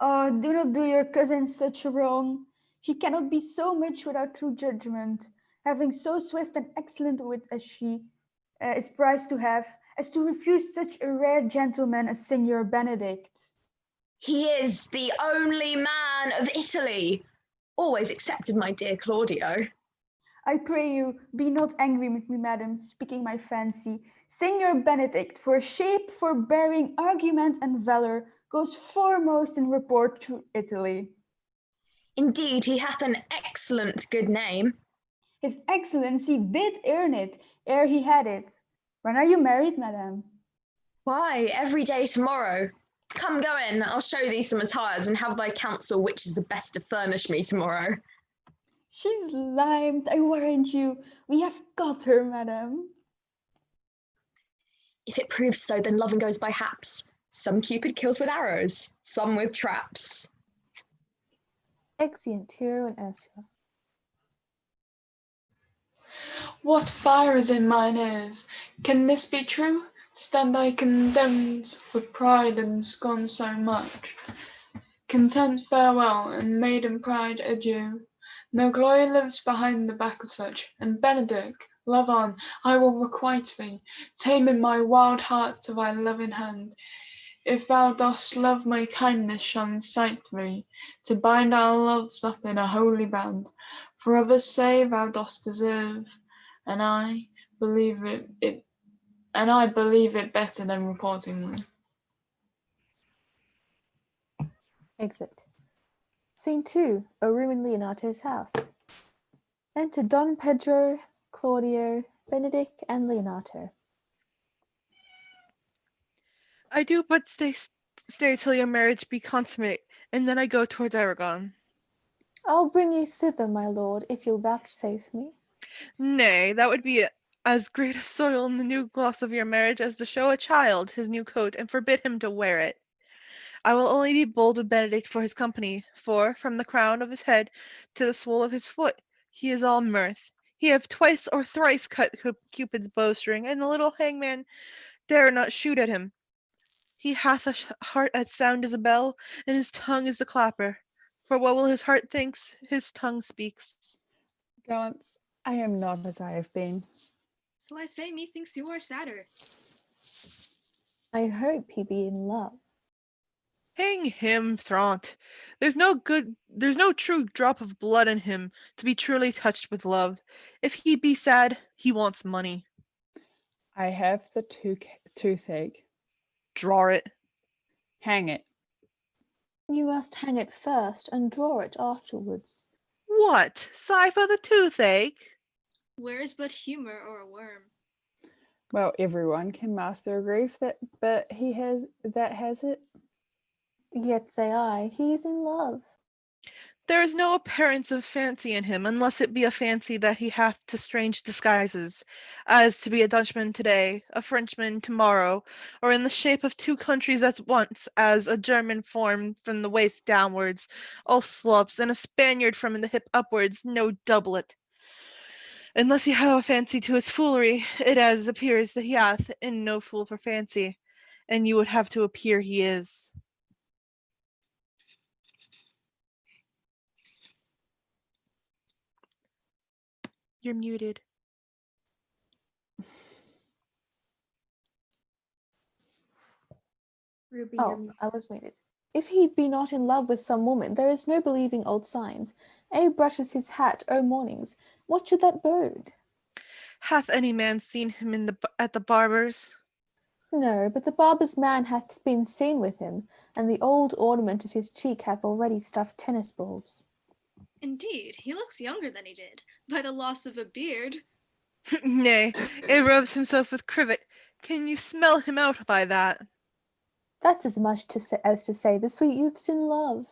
[SPEAKER 10] Oh, do not do your cousin such a wrong. She cannot be so much without true judgment, having so swift and excellent wit as she is prized to have, as to refuse such a rare gentleman as Signor Benedict.
[SPEAKER 7] He is the only man of Italy. Always accepted, my dear Claudio.
[SPEAKER 10] I pray you, be not angry with me, madam, speaking my fancy. Signor Benedict, for shape, forbearing, argument, and valour, goes foremost in report through Italy.
[SPEAKER 7] Indeed, he hath an excellent good name.
[SPEAKER 10] His Excellency did earn it, ere he had it. When are you married, madam?
[SPEAKER 7] Why, every day tomorrow. Come, go in, I'll show thee some attires, and have thy counsel which is the best to furnish me tomorrow.
[SPEAKER 10] She's limed, I warrant you. We have got her, madam.
[SPEAKER 7] If it proves so, then loving goes by haps. Some Cupid kills with arrows, some with traps.
[SPEAKER 1] Exeunt Hero and Ursula.
[SPEAKER 8] What fire is in mine ears? Can this be true? Stand I condemned for pride and scorn so much? Content farewell, and maiden pride adieu. No glory lives behind the back of such. And Benedict, love on, I will requite thee, taming my wild heart to thy loving hand. If thou dost love, my kindness shall incite thee to bind our loves up in a holy band. For others say thou dost deserve, and I believe it better than reporting thee.
[SPEAKER 1] Exit. Scene 2. A room in Leonato's house. Enter Don Pedro, Claudio, Benedict, and Leonato.
[SPEAKER 5] I do but stay till your marriage be consummate, and then I go towards Aragon.
[SPEAKER 1] I'll bring you thither, my lord, if you'll vouchsafe me.
[SPEAKER 5] Nay, that would be as great a soil in the new gloss of your marriage as to show a child his new coat and forbid him to wear it. I will only be bold with Benedict for his company, for, from the crown of his head to the sole of his foot, he is all mirth. He have twice or thrice cut Cupid's bowstring, and the little hangman dare not shoot at him. He hath a heart as sound as a bell, and his tongue is the clapper. For what will his heart thinks, his tongue speaks.
[SPEAKER 4] Gallants, I am not as I have been.
[SPEAKER 3] So I say, methinks you are sadder.
[SPEAKER 1] I hope he be in love.
[SPEAKER 5] Hang him, Thraunt. There's no true drop of blood in him to be truly touched with love. If he be sad, he wants money.
[SPEAKER 4] I have the toothache.
[SPEAKER 5] Draw it.
[SPEAKER 4] Hang it.
[SPEAKER 1] You must hang it first and draw it afterwards.
[SPEAKER 5] What? Sigh for the toothache?
[SPEAKER 3] Where is but humor or a worm?
[SPEAKER 4] Well, everyone can master a grief that has it.
[SPEAKER 1] Yet say I, he is in love.
[SPEAKER 5] There is no appearance of fancy in him, unless it be a fancy that he hath to strange disguises, as to be a Dutchman today, a Frenchman tomorrow, or in the shape of two countries at once, as a German formed from the waist downwards, all slops, and a Spaniard from the hip upwards, no doublet. Unless he have a fancy to his foolery, it as appears that he hath, and no fool for fancy, and you would have to appear he is. You're muted.
[SPEAKER 6] Ruby, you're
[SPEAKER 1] Oh, I was muted. If he be not in love with some woman, there is no believing old signs. A brushes his hat o' mornings. What should that bode?
[SPEAKER 5] Hath any man seen him at the barber's?
[SPEAKER 1] No, but the barber's man hath been seen with him, and the old ornament of his cheek hath already stuffed tennis balls.
[SPEAKER 3] Indeed, he looks younger than he did, by the loss of a beard.
[SPEAKER 5] Nay, he rubs himself with crivet. Can you smell him out by that?
[SPEAKER 1] That's as much as to say the sweet youth's in love.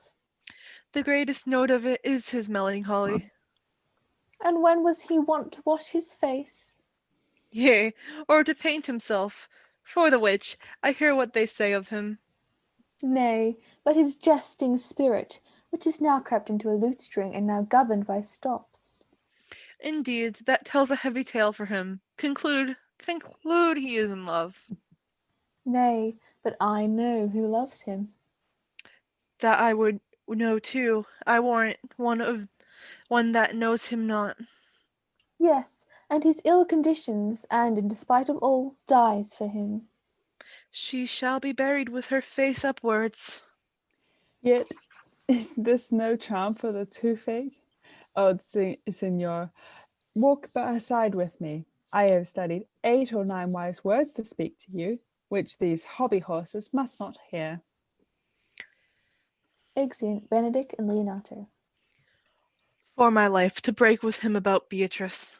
[SPEAKER 5] The greatest note of it is his melancholy.
[SPEAKER 1] And when was he wont to wash his face?
[SPEAKER 5] Yea, or to paint himself, for the which I hear what they say of him.
[SPEAKER 1] Nay, but his jesting spirit, which is now crept into a lute-string, and now governed by stops.
[SPEAKER 5] Indeed, that tells a heavy tale for him. Conclude he is in love.
[SPEAKER 1] Nay, but I know who loves him.
[SPEAKER 5] That I would know too. I warrant one that knows him not.
[SPEAKER 1] Yes, and his ill conditions, and in despite of all, dies for him.
[SPEAKER 5] She shall be buried with her face upwards.
[SPEAKER 4] Yet is this no charm for the toothache? Oh, Signor, walk by aside with me. I have studied 8 or 9 wise words to speak to you, which these hobby horses must not hear.
[SPEAKER 1] Exeunt Benedick and Leonato.
[SPEAKER 5] For my life, to break with him about Beatrice.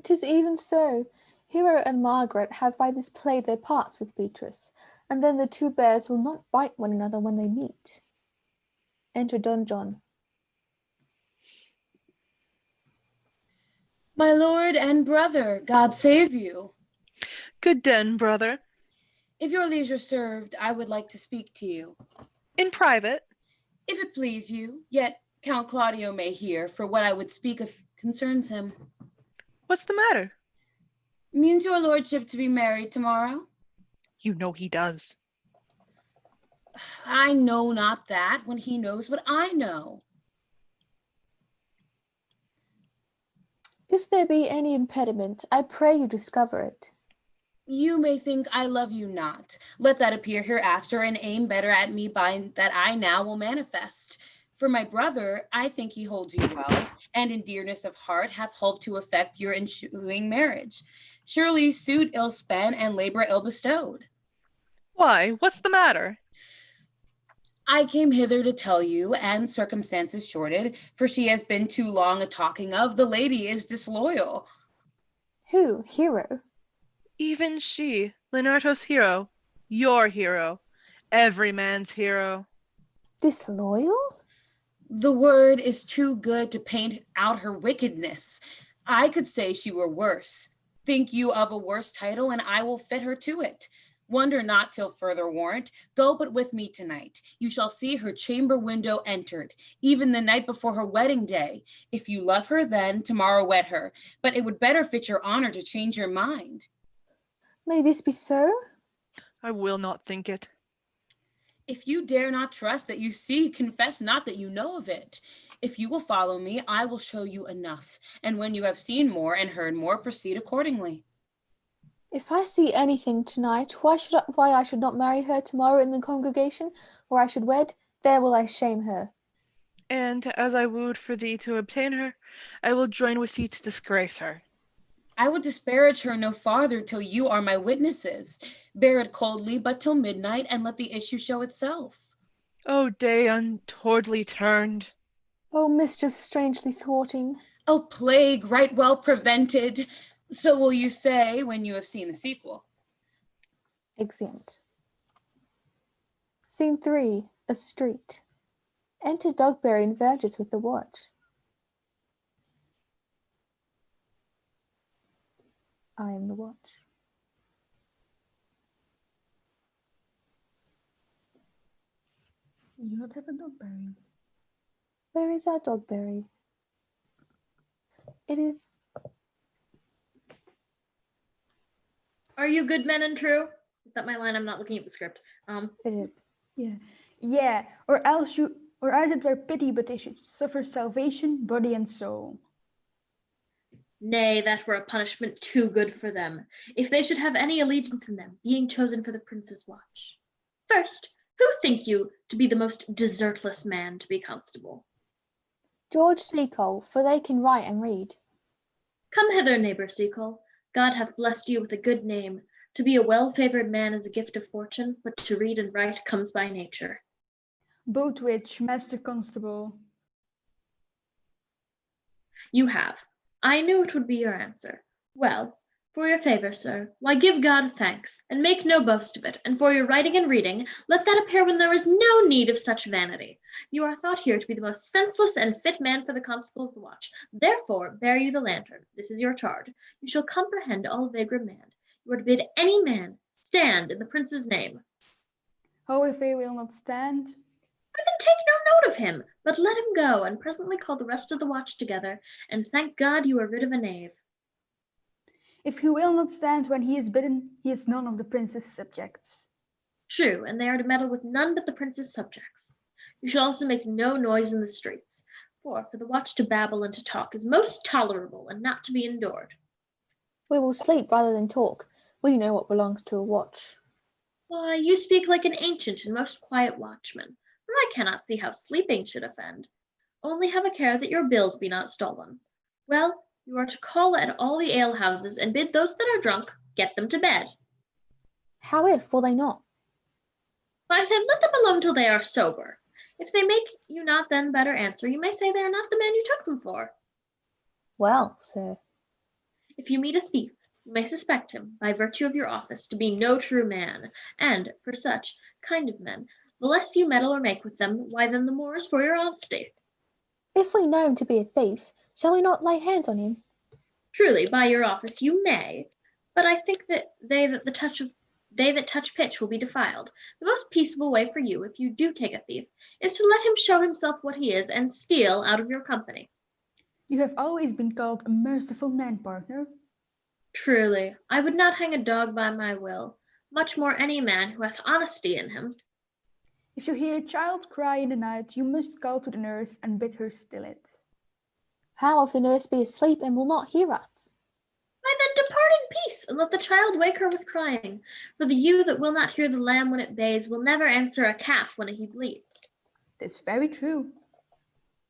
[SPEAKER 1] 'Tis even so. Hero and Margaret have by this played their parts with Beatrice, and then the two bears will not bite one another when they meet. Enter Don John.
[SPEAKER 9] My lord and brother, God save you.
[SPEAKER 5] Good den, brother.
[SPEAKER 9] If your leisure served, I would like to speak to you.
[SPEAKER 5] In private?
[SPEAKER 9] If it please you, yet Count Claudio may hear, for what I would speak of concerns him.
[SPEAKER 5] What's the matter?
[SPEAKER 9] Means your lordship to be married tomorrow?
[SPEAKER 5] You know he does.
[SPEAKER 9] I know not that, when he knows what I know.
[SPEAKER 1] If there be any impediment, I pray you discover it.
[SPEAKER 9] You may think I love you not. Let that appear hereafter, and aim better at me by that I now will manifest. For my brother, I think he holds you well, and in dearness of heart hath helped to effect your ensuing marriage. Surely suit ill spent and labor ill bestowed.
[SPEAKER 5] Why, what's the matter?
[SPEAKER 9] I came hither to tell you, and circumstances shorted, for she has been too long a talking of, the lady is disloyal.
[SPEAKER 1] Who? Hero?
[SPEAKER 5] Even she, Leonardo's hero, your hero, every man's hero.
[SPEAKER 1] Disloyal?
[SPEAKER 9] The word is too good to paint out her wickedness. I could say she were worse. Think you of a worse title, and I will fit her to it. Wonder not till further warrant. Go but with me tonight. You shall see her chamber window entered, even the night before her wedding day. If you love her then, tomorrow wed her. But it would better fit your honor to change your mind.
[SPEAKER 1] May this be so?
[SPEAKER 5] I will not think it.
[SPEAKER 9] If you dare not trust that you see, confess not that you know of it. If you will follow me, I will show you enough. And when you have seen more and heard more, proceed accordingly.
[SPEAKER 1] If I see anything tonight, why I should not marry her tomorrow in the congregation, where I should wed, there will I shame her.
[SPEAKER 5] And as I wooed for thee to obtain her, I will join with thee to disgrace her.
[SPEAKER 9] I will disparage her no farther till you are my witnesses. Bear it coldly, but till midnight, and let the issue show itself.
[SPEAKER 5] O day untowardly turned.
[SPEAKER 1] O mischief strangely thwarting.
[SPEAKER 9] O plague right well prevented. So will you say when you have seen the sequel.
[SPEAKER 1] Exeunt. Scene 3. A street. Enter Dogberry and Verges with the watch. I am the watch.
[SPEAKER 10] You do not have a Dogberry.
[SPEAKER 1] Where is our Dogberry? It is...
[SPEAKER 6] Are you good men and true? Is that my line? I'm not looking at the script.
[SPEAKER 1] It is.
[SPEAKER 10] Yeah, or else it were pity, but they should suffer salvation, body and soul.
[SPEAKER 6] Nay, that were a punishment too good for them, if they should have any allegiance in them, being chosen for the prince's watch. First, who think you to be the most desertless man to be constable?
[SPEAKER 1] George Seacole, for they can write and read.
[SPEAKER 6] Come hither, neighbor Seacole. God hath blessed you with a good name. To be a well-favored man is a gift of fortune, but to read and write comes by nature.
[SPEAKER 10] Both which, Master Constable.
[SPEAKER 6] You have. I knew it would be your answer. Well, for your favour, sir, why give God thanks, and make no boast of it, and for your writing and reading, let that appear when there is no need of such vanity. You are thought here to be the most senseless and fit man for the constable of the watch. Therefore bear you the lantern. This is your charge. You shall comprehend all vagrant man. You are to bid any man stand in the prince's name.
[SPEAKER 10] How if they will not stand?
[SPEAKER 6] Then take no note of him, but let him go, and presently call the rest of the watch together, and thank God you are rid of a knave.
[SPEAKER 10] If he will not stand when he is bidden, he is none of the prince's subjects.
[SPEAKER 6] True, and they are to meddle with none but the prince's subjects. You shall also make no noise in the streets, for the watch to babble and to talk is most tolerable and not to be endured.
[SPEAKER 1] We will sleep rather than talk. We know what belongs to a watch.
[SPEAKER 6] Why, you speak like an ancient and most quiet watchman, for I cannot see how sleeping should offend. Only have a care that your bills be not stolen. Well, you are to call at all the alehouses and bid those that are drunk get them to bed.
[SPEAKER 1] How if will they not?
[SPEAKER 6] Why, then let them alone till they are sober. If they make you not then better answer, you may say they are not the man you took them for.
[SPEAKER 1] Well, sir.
[SPEAKER 6] If you meet a thief, you may suspect him, by virtue of your office, to be no true man, and, for such kind of men, the less you meddle or make with them, why then the more is for your honesty.
[SPEAKER 1] If we know him to be a thief, shall we not lay hands on him?
[SPEAKER 6] Truly, by your office you may, but I think that they that touch pitch will be defiled. The most peaceable way for you, if you do take a thief, is to let him show himself what he is, and steal out of your company.
[SPEAKER 10] You have always been called a merciful man, partner.
[SPEAKER 6] Truly, I would not hang a dog by my will, much more any man who hath honesty in him.
[SPEAKER 10] If you hear a child cry in the night, you must call to the nurse and bid her still it.
[SPEAKER 1] How if the nurse be asleep and will not hear us?
[SPEAKER 6] Why then depart in peace, and let the child wake her with crying. For the ewe that will not hear the lamb when it bays will never answer a calf when he bleats.
[SPEAKER 10] That's very true.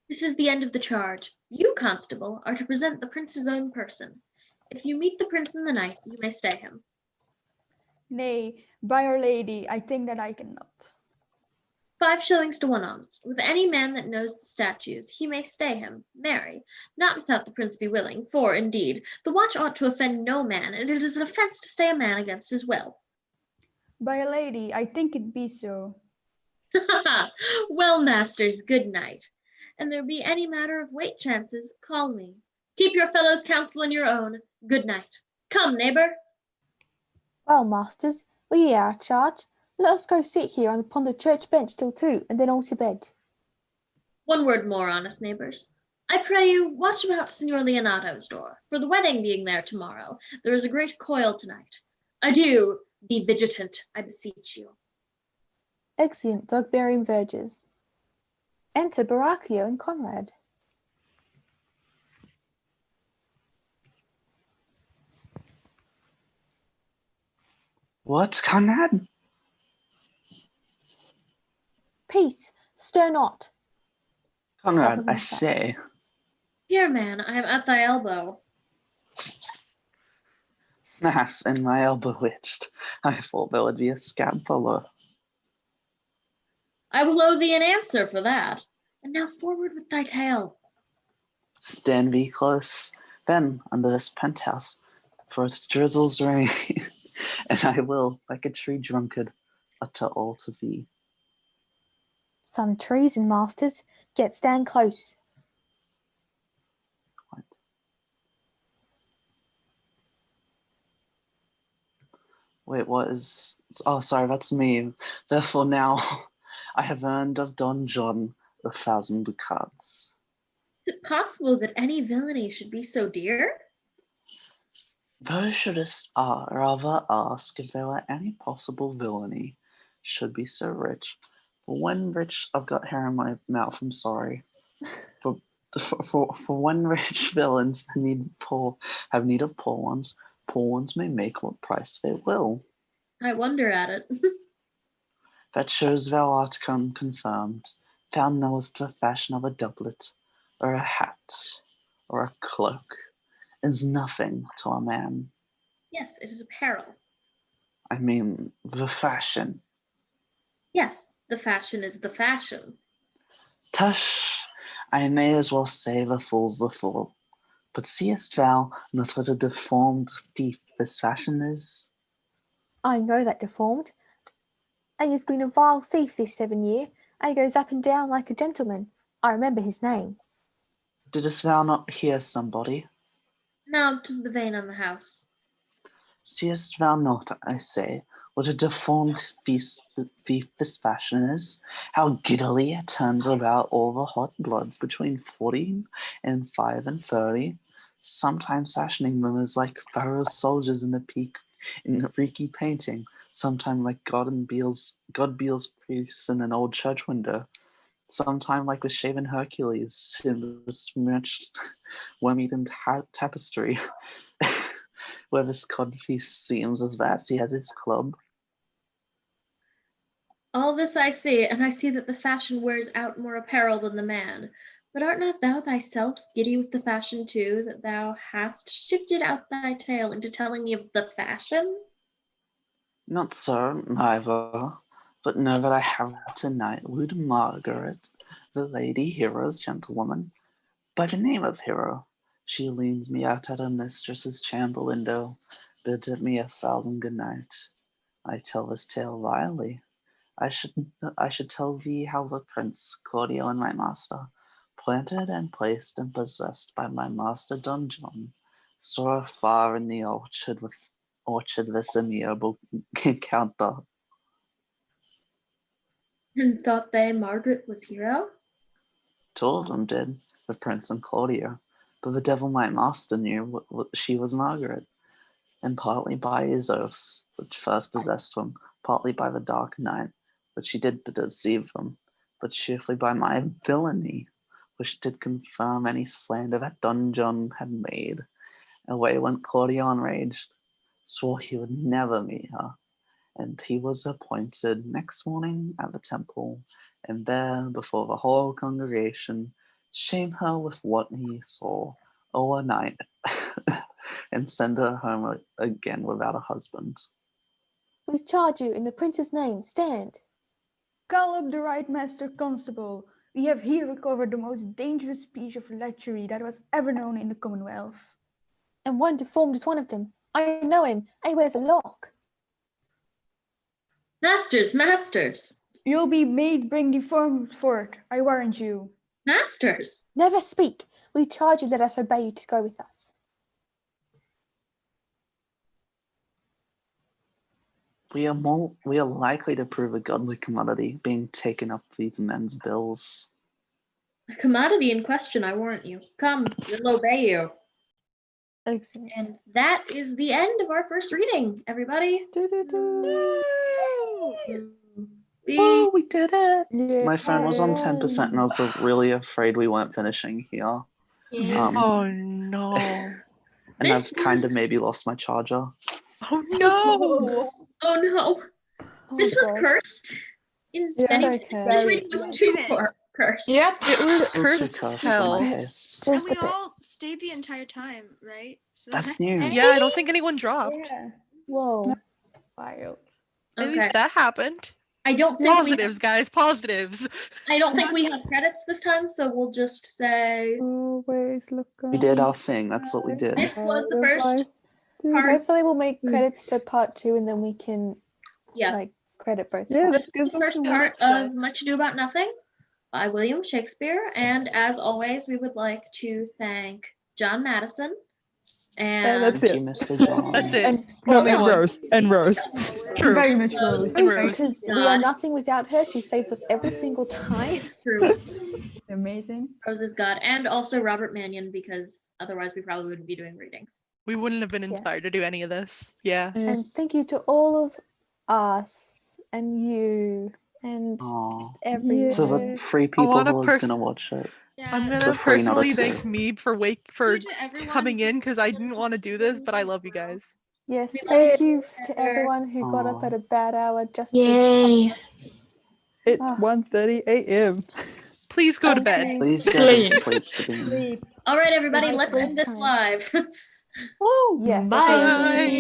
[SPEAKER 6] This is the end of the charge. You, constable, are to present the prince's own person. If you meet the prince in the night, you may stay him.
[SPEAKER 10] Nay, by Our Lady, I think that I cannot.
[SPEAKER 6] 5 shillings to 1 ounce. With any man that knows the statutes, he may stay him, marry, not without the prince be willing, for, indeed, the watch ought to offend no man, and it is an offence to stay a man against his will.
[SPEAKER 10] By Our Lady, I think it be so.
[SPEAKER 6] Well, masters, good night. And there be any matter of weight chances, call me. Keep your fellow's counsel in your own. Good night. Come, neighbour.
[SPEAKER 1] Well, masters, we hear our charge. Let us go sit here upon the church bench till 2, and then all to bed.
[SPEAKER 6] One word more, honest neighbours. I pray you, watch about Signor Leonato's door, for the wedding being there tomorrow, there is a great coil tonight. Adieu, be vigilant, I beseech you.
[SPEAKER 1] Exeunt Dogberry and Verges. Enter Baracchio and Conrad.
[SPEAKER 2] What, Conrad?
[SPEAKER 1] Peace, stir not.
[SPEAKER 2] Conrad,
[SPEAKER 1] was
[SPEAKER 2] I
[SPEAKER 1] my fault.
[SPEAKER 2] say.
[SPEAKER 6] Here, man, I am at thy elbow.
[SPEAKER 2] Mass, and my elbow itched. I thought there would be a scab follow.
[SPEAKER 6] I will owe thee an answer for that. And now forward with thy tale.
[SPEAKER 2] Stand thee close, then, under this penthouse, for it drizzles rain, and I will, like a tree drunkard, utter all to thee.
[SPEAKER 1] Some treason, masters. Stand close.
[SPEAKER 2] What? Wait, what is... Oh, sorry, that's me. Therefore now I have earned of Don John 1,000 ducats.
[SPEAKER 6] Is it possible that any villainy should be so dear?
[SPEAKER 2] Thou shouldst rather ask if there were any possible villainy should be so rich. For when rich... I've got hair in my mouth, I'm sorry. For when rich villains have need of poor ones may make what price they will.
[SPEAKER 6] I wonder at it.
[SPEAKER 2] That shows thou art confirmed. Thou knowest the fashion of a doublet, or a hat, or a cloak, is nothing to a man.
[SPEAKER 6] Yes, it is apparel.
[SPEAKER 2] I mean, the fashion.
[SPEAKER 6] Yes, the fashion is the fashion.
[SPEAKER 2] Tush! I may as well say the fool's the fool. But seest thou not what a deformed thief this fashion is?
[SPEAKER 1] I know that deformed. He has been a vile thief this 7 year. He goes up and down like a gentleman. I remember his name.
[SPEAKER 2] Didst thou not hear somebody?
[SPEAKER 6] No, 'tis the vein on the house.
[SPEAKER 2] Seest thou not, I say, what a deformed thief this fashion is? How giddily it turns about all the hot bloods between 14 and 35, sometimes fashioning them as like Pharaoh's soldiers in the freaky painting, sometimes like God Beale's priests in an old church window, sometime like the shaven Hercules in the smirched worm-eaten tapestry. Where this codpiece seems as vast he has his club.
[SPEAKER 6] All this I see, and I see that the fashion wears out more apparel than the man. But art not thou thyself giddy with the fashion too, that thou hast shifted out thy tale into telling me of the fashion?
[SPEAKER 2] Not so, neither, but know that I have tonight wooed Margaret, the lady Hero's gentlewoman, by the name of Hero. She leans me out at her mistress's chamber window, bids at me 1,000 good night. I tell this tale vilely. I should tell thee how the prince, Claudio, and my master, planted and placed and possessed by my master Don John, soar far in the orchard this amiable encounter.
[SPEAKER 6] And thought they Margaret was hero?
[SPEAKER 2] 2 of them did, the prince and Claudio, but the devil my master knew she was Margaret, and partly by his oaths, which first possessed them, partly by the dark night, which she did to deceive them, but chiefly by my villainy, which did confirm any slander that Don John had made. Away went Claudio enraged, swore he would never meet her, and he was appointed next morning at the temple, and there, before the whole congregation, shame her with what he saw overnight, and send her home again without a husband.
[SPEAKER 1] We charge you in the prince's name. Stand.
[SPEAKER 10] Call up the right master constable. We have here recovered the most dangerous piece of lechery that was ever known in the Commonwealth.
[SPEAKER 1] And one deformed is one of them. I know him. He wears a lock.
[SPEAKER 6] Masters, masters!
[SPEAKER 10] You'll be made bring deformed forth, I warrant you.
[SPEAKER 6] Masters!
[SPEAKER 1] Never speak. We charge you, let us obey you to go with us.
[SPEAKER 2] We are likely to prove a godly commodity, being taken up these men's bills.
[SPEAKER 6] A commodity in question, I warrant you. Come, we'll obey you.
[SPEAKER 1] Excellent.
[SPEAKER 6] And that is the end of our first reading, everybody.
[SPEAKER 2] Oh, we did it!
[SPEAKER 1] Yeah.
[SPEAKER 2] My phone was on 10% and I was really afraid we weren't finishing here.
[SPEAKER 5] Oh no.
[SPEAKER 2] And
[SPEAKER 6] This
[SPEAKER 2] I've kind of
[SPEAKER 6] was-
[SPEAKER 2] maybe lost my charger.
[SPEAKER 5] Oh no.
[SPEAKER 6] Oh no.
[SPEAKER 1] Oh,
[SPEAKER 6] This was
[SPEAKER 1] God.
[SPEAKER 6] cursed. In
[SPEAKER 1] Yeah,
[SPEAKER 6] many
[SPEAKER 1] so
[SPEAKER 6] ways.
[SPEAKER 1] cursed.
[SPEAKER 6] This reading was too cursed.
[SPEAKER 8] Yep.
[SPEAKER 5] It was
[SPEAKER 2] Oh, too
[SPEAKER 5] cursed
[SPEAKER 2] cursed for
[SPEAKER 5] hell.
[SPEAKER 2] my taste.
[SPEAKER 3] And
[SPEAKER 1] Just
[SPEAKER 3] we
[SPEAKER 1] a bit.
[SPEAKER 3] all stayed the entire time, right? So
[SPEAKER 2] That's new.
[SPEAKER 5] Yeah, I don't think anyone dropped.
[SPEAKER 10] Yeah,
[SPEAKER 1] Whoa.
[SPEAKER 10] wild.
[SPEAKER 5] At
[SPEAKER 6] Okay.
[SPEAKER 5] least that happened.
[SPEAKER 6] I don't think
[SPEAKER 5] Positives, guys, positives.
[SPEAKER 6] I don't think we have credits this time, so we'll just say
[SPEAKER 1] Always look
[SPEAKER 2] We did our thing. That's what we did.
[SPEAKER 6] this was the first part.
[SPEAKER 1] Hopefully we'll make credits for part 2 and then we can
[SPEAKER 6] Yeah.
[SPEAKER 1] like credit both
[SPEAKER 4] Yeah,
[SPEAKER 1] sides.
[SPEAKER 6] This
[SPEAKER 4] this
[SPEAKER 6] was
[SPEAKER 4] gives
[SPEAKER 6] the
[SPEAKER 4] us
[SPEAKER 6] first
[SPEAKER 4] some
[SPEAKER 6] part
[SPEAKER 4] work.
[SPEAKER 6] of Much Ado About Nothing by William Shakespeare. And as always, we would like to thank John Madison and
[SPEAKER 4] That's
[SPEAKER 2] Thank
[SPEAKER 4] it.
[SPEAKER 2] you, Mr. John.
[SPEAKER 5] That's it.
[SPEAKER 1] And
[SPEAKER 4] No,
[SPEAKER 5] Only
[SPEAKER 4] and
[SPEAKER 5] one.
[SPEAKER 4] Rose. And Rose.
[SPEAKER 5] True.
[SPEAKER 10] Very much
[SPEAKER 6] Rose.
[SPEAKER 10] Rose.
[SPEAKER 1] Rose,
[SPEAKER 10] Very
[SPEAKER 1] because we are
[SPEAKER 6] God.
[SPEAKER 1] nothing without her. She saves us every single time.
[SPEAKER 6] It's true.
[SPEAKER 10] amazing.
[SPEAKER 6] Rose is God. And also Robert Mannion, because otherwise we probably wouldn't be doing readings.
[SPEAKER 5] We wouldn't have been inspired to
[SPEAKER 1] Yes.
[SPEAKER 5] do any of this. Yeah.
[SPEAKER 4] Yeah.
[SPEAKER 1] And thank you to all of us and you and
[SPEAKER 2] Aw.
[SPEAKER 1] everyone.
[SPEAKER 2] To the 3 people
[SPEAKER 5] wanna
[SPEAKER 2] who are gonna watch it.
[SPEAKER 3] Yeah.
[SPEAKER 5] I'm
[SPEAKER 2] The
[SPEAKER 5] gonna
[SPEAKER 2] 3, not a
[SPEAKER 5] personally
[SPEAKER 2] 2.
[SPEAKER 5] thank Mead for
[SPEAKER 3] Thank you to everyone
[SPEAKER 5] coming
[SPEAKER 3] who
[SPEAKER 5] in because I didn't want to do this, but I love you guys.
[SPEAKER 1] Yes,
[SPEAKER 6] We love
[SPEAKER 1] thank
[SPEAKER 6] you,
[SPEAKER 1] you to
[SPEAKER 6] Heather.
[SPEAKER 1] everyone who got up
[SPEAKER 2] Aw.
[SPEAKER 1] at a bad hour just to
[SPEAKER 8] Yay.
[SPEAKER 4] It's
[SPEAKER 1] Oh.
[SPEAKER 4] 1:30 a.m.
[SPEAKER 5] Please go to
[SPEAKER 1] thank
[SPEAKER 5] bed.
[SPEAKER 1] you.
[SPEAKER 2] Please get
[SPEAKER 8] Sleep.
[SPEAKER 2] some sleep, Sabine.
[SPEAKER 10] Sleep.
[SPEAKER 6] All right, everybody,
[SPEAKER 1] Night
[SPEAKER 6] let's
[SPEAKER 1] sleep
[SPEAKER 6] end this
[SPEAKER 1] time.
[SPEAKER 6] live.
[SPEAKER 8] Woo.
[SPEAKER 1] Yes, that's what we'll do.
[SPEAKER 8] Bye.
[SPEAKER 5] Bye.